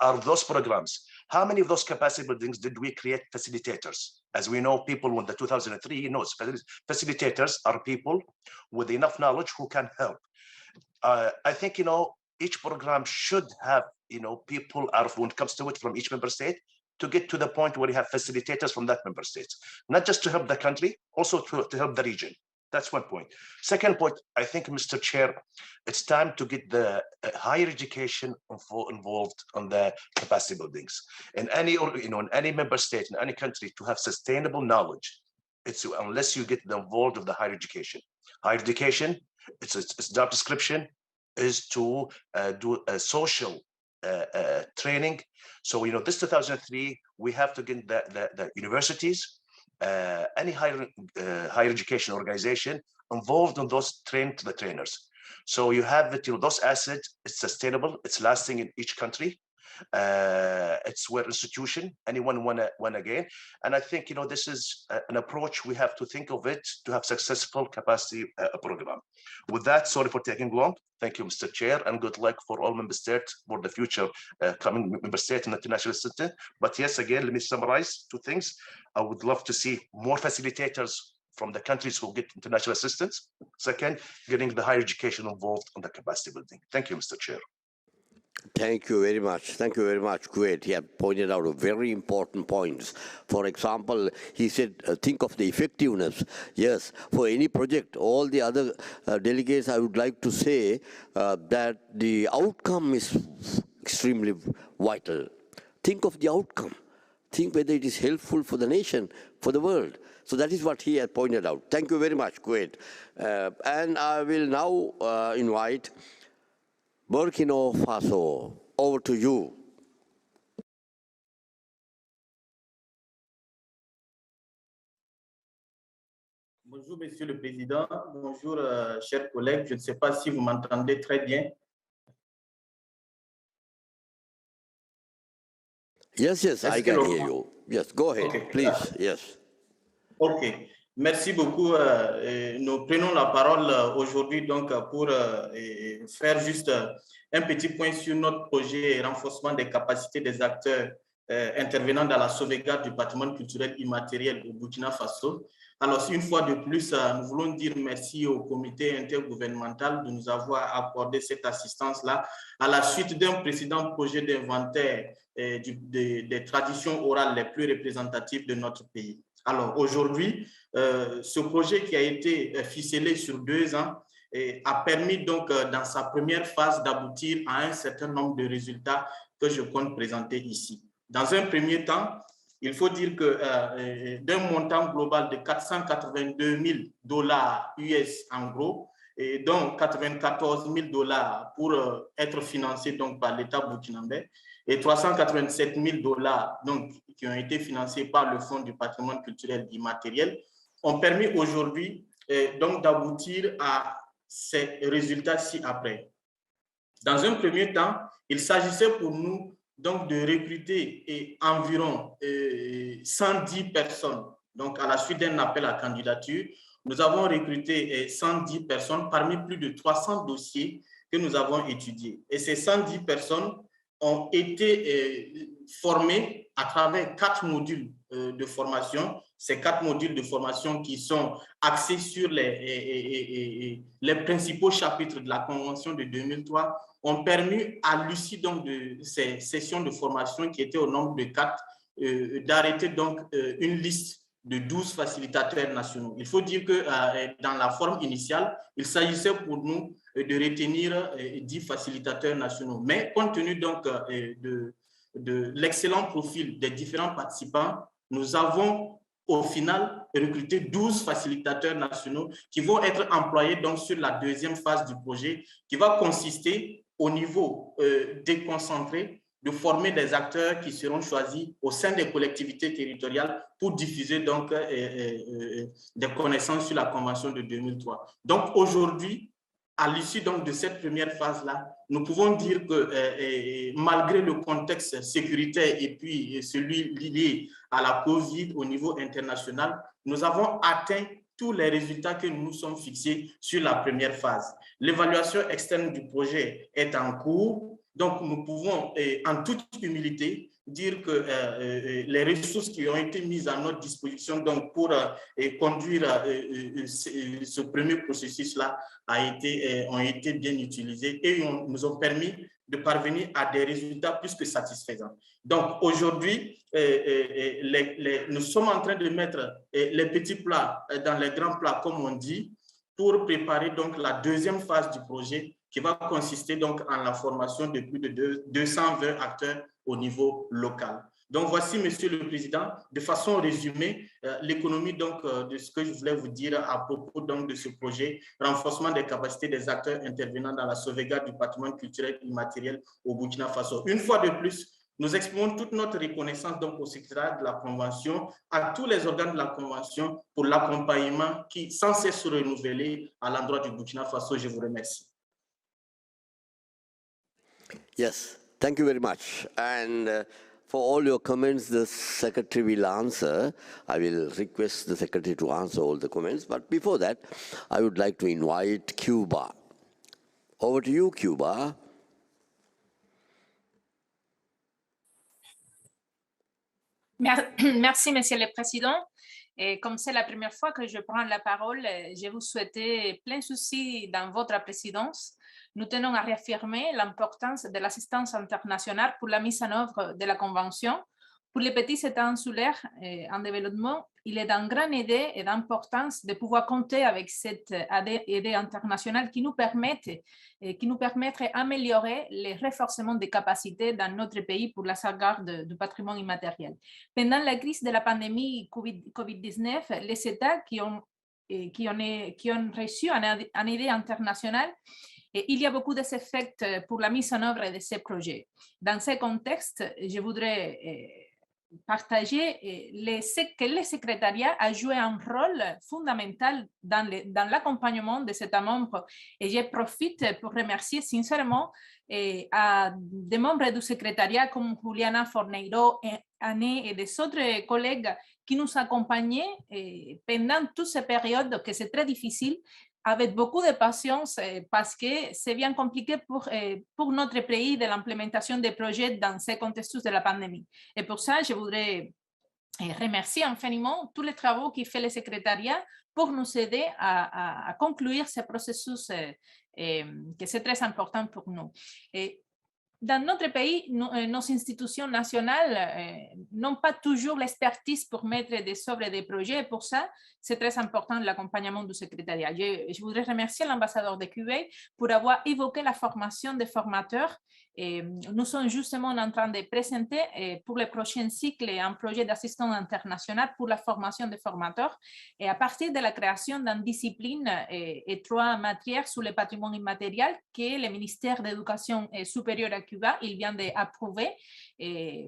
are those programs. How many of those capacity buildings did we create facilitators? As we know, people in the 2003 knows facilitators are people with enough knowledge who can help. I think, you know, each program should have, you know, people when it comes to it from each member state to get to the point where you have facilitators from that member state, not just to help the country, also to help the region. That's one point. Second point, I think, Mr. Chair, it's time to get the higher education involved on the capacity buildings. In any, you know, in any member state, in any country, to have sustainable knowledge, it's unless you get involved with the higher education. Higher education, its job description is to do a social training. So, you know, this 2003, we have to get the universities, any higher education organization involved in those the trainers. So you have that, you know, those assets, it's sustainable, it's lasting in each country. It's where institution, anyone won again. And I think, you know, this is an approach we have to think of it to have successful capacity program. With that, sorry for taking long. Thank you, Mr. Chair, and good luck for all member states for the future coming member state and international assistant. But yes, again, let me summarize two things. I would love to see more facilitators from the countries who get international assistance. Second, getting the higher education involved on the capacity building. Thank you, Mr. Chair. Thank you very much. Thank you very much, Kuwait. He had pointed out very important points. For example, he said, think of the effectiveness. Yes, for any project, all the other delegates, I would like to say that the outcome is extremely vital. Think of the outcome. Think whether it is helpful for the nation, for the world. So that is what he had pointed out. Thank you very much, Kuwait. And I will now invite Burkina Faso, over to you. Bonjour, Monsieur le Président. Bonjour, chers collègues. Je ne sais pas si vous m'entendez très bien. Yes, I can hear you. Yes, go ahead, okay. Please. Yes. OK. Merci beaucoup. Nous prenons la parole aujourd'hui donc pour faire juste un petit point sur notre projet renforcement des capacités des acteurs intervenant dans la sauvegarde du patrimoine culturel immatériel au Burkina Faso. Alors, une fois de plus, nous voulons dire merci au comité intergouvernemental de nous avoir accordé cette assistance-là à la suite d'un précédent projet d'inventaire des traditions orales les plus représentatives de notre pays. Alors, aujourd'hui, ce projet qui a été ficelé sur 2 ans a permis donc dans sa première phase d'aboutir à un certain nombre de résultats que je compte présenter ici. Dans un premier temps, il faut dire que d'un montant global de $482 000 US en gros, et dont $94 000 pour être financés donc par l'État burkinabé et $387 000 donc, qui ont été financés par le Fonds du patrimoine culturel immatériel, ont permis aujourd'hui donc d'aboutir à ces résultats ci-après. Dans un premier temps, il s'agissait pour nous donc de recruter environ 110 personnes. Donc, à la suite d'un appel à candidature, nous avons recruté 110 personnes parmi plus de 300 dossiers que nous avons étudiés. Et ces 110 personnes ont été formées à travers 4 modules de formation. Ces 4 modules de formation qui sont axés sur les principaux chapitres de la Convention de 2003 ont permis, à l'issue donc de ces sessions de formation qui étaient au nombre de 4, d'arrêter donc une liste de 12 facilitateurs nationaux. Il faut dire que dans la forme initiale, il s'agissait pour nous de retenir 10 facilitateurs nationaux. Mais compte tenu donc de l'excellent profil des différents participants, nous avons au final recruté 12 facilitateurs nationaux qui vont être employés donc sur la deuxième phase du projet, qui va consister au niveau déconcentré de former des acteurs qui seront choisis au sein des collectivités territoriales pour diffuser donc des connaissances sur la Convention de 2003. Donc aujourd'hui, à l'issue donc de cette première phase-là, nous pouvons dire que malgré le contexte sécuritaire et puis celui lié à la COVID au niveau international, nous avons atteint tous les résultats que nous nous sommes fixés sur la première phase. L'évaluation externe du projet est en cours, donc nous pouvons en toute humilité dire que les ressources qui ont été mises à notre disposition donc pour conduire ce premier processus-là ont été bien utilisées et nous ont permis de parvenir à des résultats plus que satisfaisants. Donc aujourd'hui, nous sommes en train de mettre les petits plats dans les grands plats, comme on dit, pour préparer donc la deuxième phase du projet qui va consister donc en la formation de plus de 220 acteurs au niveau local. Donc voici, Monsieur le Président, de façon résumée, l'économie donc de ce que je voulais vous dire à propos donc de ce projet, renforcement des capacités des acteurs intervenant dans la sauvegarde du patrimoine culturel immatériel au Burkina Faso. Une fois de plus, nous exprimons toute notre reconnaissance donc au secrétariat de la Convention, à tous les organes de la Convention pour l'accompagnement qui sans cesse se renouveler à l'endroit du Burkina Faso. Je vous remercie. Yes, thank you very much. And for all your comments, the Secretary will answer. I will request the Secretary to answer all the comments. But before that, I would like to invite Cuba. Over to you, Cuba. Merci, Monsieur le Président. Et comme c'est la première fois que je prends la parole, je vous souhaite plein succès dans votre présidence. Nous tenons à réaffirmer l'importance de l'assistance internationale pour la mise en œuvre de la Convention. Pour les petits États insulaires en développement, il est d'un grand aide et d'importance de pouvoir compter avec cette aide internationale qui nous permettrait d'améliorer le renforcement des capacités dans notre pays pour la sauvegarde du patrimoine immatériel. Pendant la crise de la pandémie COVID-19, les États qui ont reçu une aide internationale, et il y a beaucoup d'effets pour la mise en œuvre de ces projets. Dans ce contexte, je voudrais partager que le secrétariat a joué un rôle fondamental dans l'accompagnement des États membres et je profite pour remercier sincèrement des membres du secrétariat comme Juliana Forneiro, Anne et des autres collègues qui nous accompagnaient pendant toute cette période que c'est très difficile, avec beaucoup de patience parce que c'est bien compliqué pour notre pays de l'implémentation des projets dans ce contexte de la pandémie. Et pour ça, je voudrais remercier infiniment tous les travaux qui fait le secrétariat pour nous aider à conclure ce processus que c'est très important pour nous. Et dans notre pays, nos institutions nationales n'ont pas toujours l'expertise pour mettre des œuvres et des projets. Et pour ça, c'est très important l'accompagnement du secrétariat. Je voudrais remercier l'ambassadeur de Cuba pour avoir évoqué la formation des formateurs. Et nous sommes justement en train de présenter pour le prochain cycle un projet d'assistance internationale pour la formation des formateurs. Et à partir de la création d'une discipline et 3 matières sur le patrimoine immatériel que le ministère de l'Éducation supérieure à Cuba, il vient d'approuver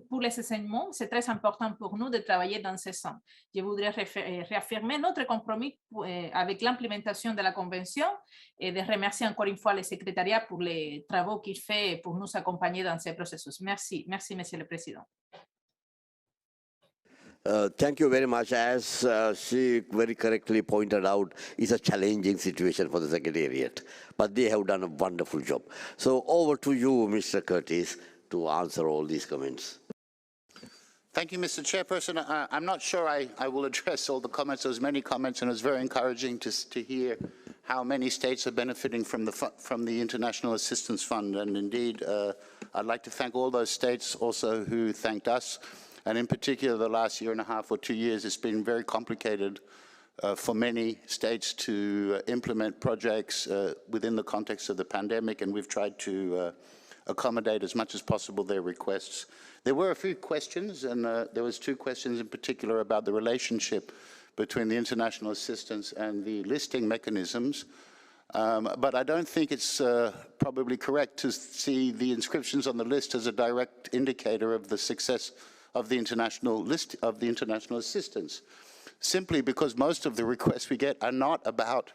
pour les enseignements. C'est très important pour nous de travailler dans ce sens. Je voudrais réaffirmer notre compromis avec l'implémentation de la Convention et de remercier encore une fois le secrétariat pour les travaux qu'il fait pour nous accompagner dans ce processus. Merci, merci, Monsieur le Président. Thank you very much. As she very correctly pointed out, it's a challenging situation for the Secretariat, but they have done a wonderful job. So over to you, Mr. Curtis, to answer all these comments. Thank you, Mr. Chairperson. I'm not sure I will address all the comments. There's many comments, and it's very encouraging to hear how many states are benefiting from the International Assistance Fund. And indeed, I'd like to thank all those states also who thanked us. And in particular, the last year and a half or 2 years, it's been very complicated for many states to implement projects within the context of the pandemic, and we've tried to accommodate as much as possible their requests. There were a few questions, and there was 2 questions in particular about the relationship between the international assistance and the listing mechanisms. But I don't think it's probably correct to see the inscriptions on the list as a direct indicator of the success of the international assistance, simply because most of the requests we get are not about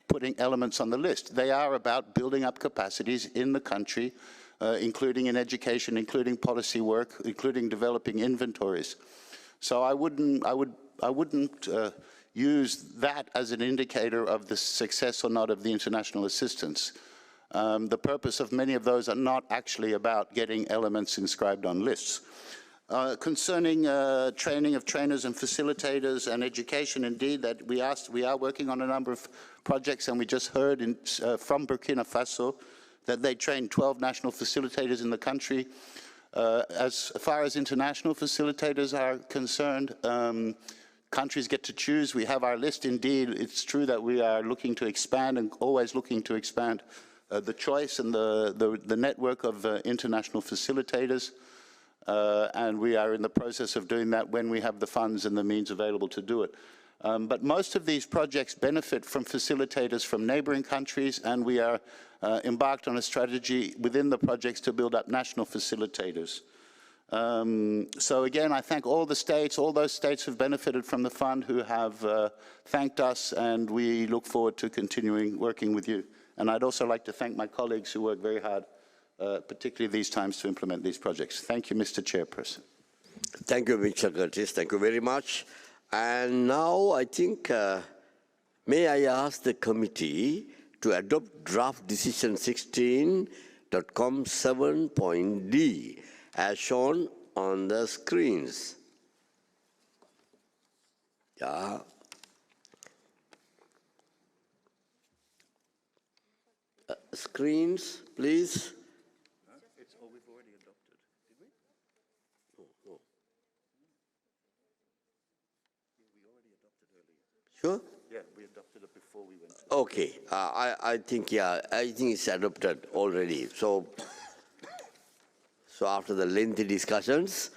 putting elements on the list. They are about building up capacities in the country, including in education, including policy work, including developing inventories. So I wouldn't use that as an indicator of the success or not of the international assistance. The purpose of many of those are not actually about getting elements inscribed on lists. Concerning training of trainers and facilitators and education, indeed, that we are working on a number of projects, and we just heard from Burkina Faso that they train 12 national facilitators in the country. As far as international facilitators are concerned, countries get to choose. We have our list. Indeed, it's true that we are looking to expand and always looking to expand the choice and the network of international facilitators. And we are in the process of doing that when we have the funds and the means available to do it. But most of these projects benefit from facilitators from neighboring countries, and we are embarked on a strategy within the projects to build up national facilitators. So again, I thank all the states, all those states who've benefited from the fund who have thanked us, and we look forward to continuing working with you. And I'd also like to thank my colleagues who work very hard, particularly these times, to implement these projects. Thank you, Mr. Chairperson. Thank you, Mr. Curtis. Thank you very much. And now I think, may I ask the committee to adopt draft decision 16.com7.d as shown on the screens. Yeah. Screens, please. We've already adopted, did we? No. We already adopted earlier. Sure? Yeah, we adopted it before we went. Okay, I think it's adopted already. So after the lengthy discussions,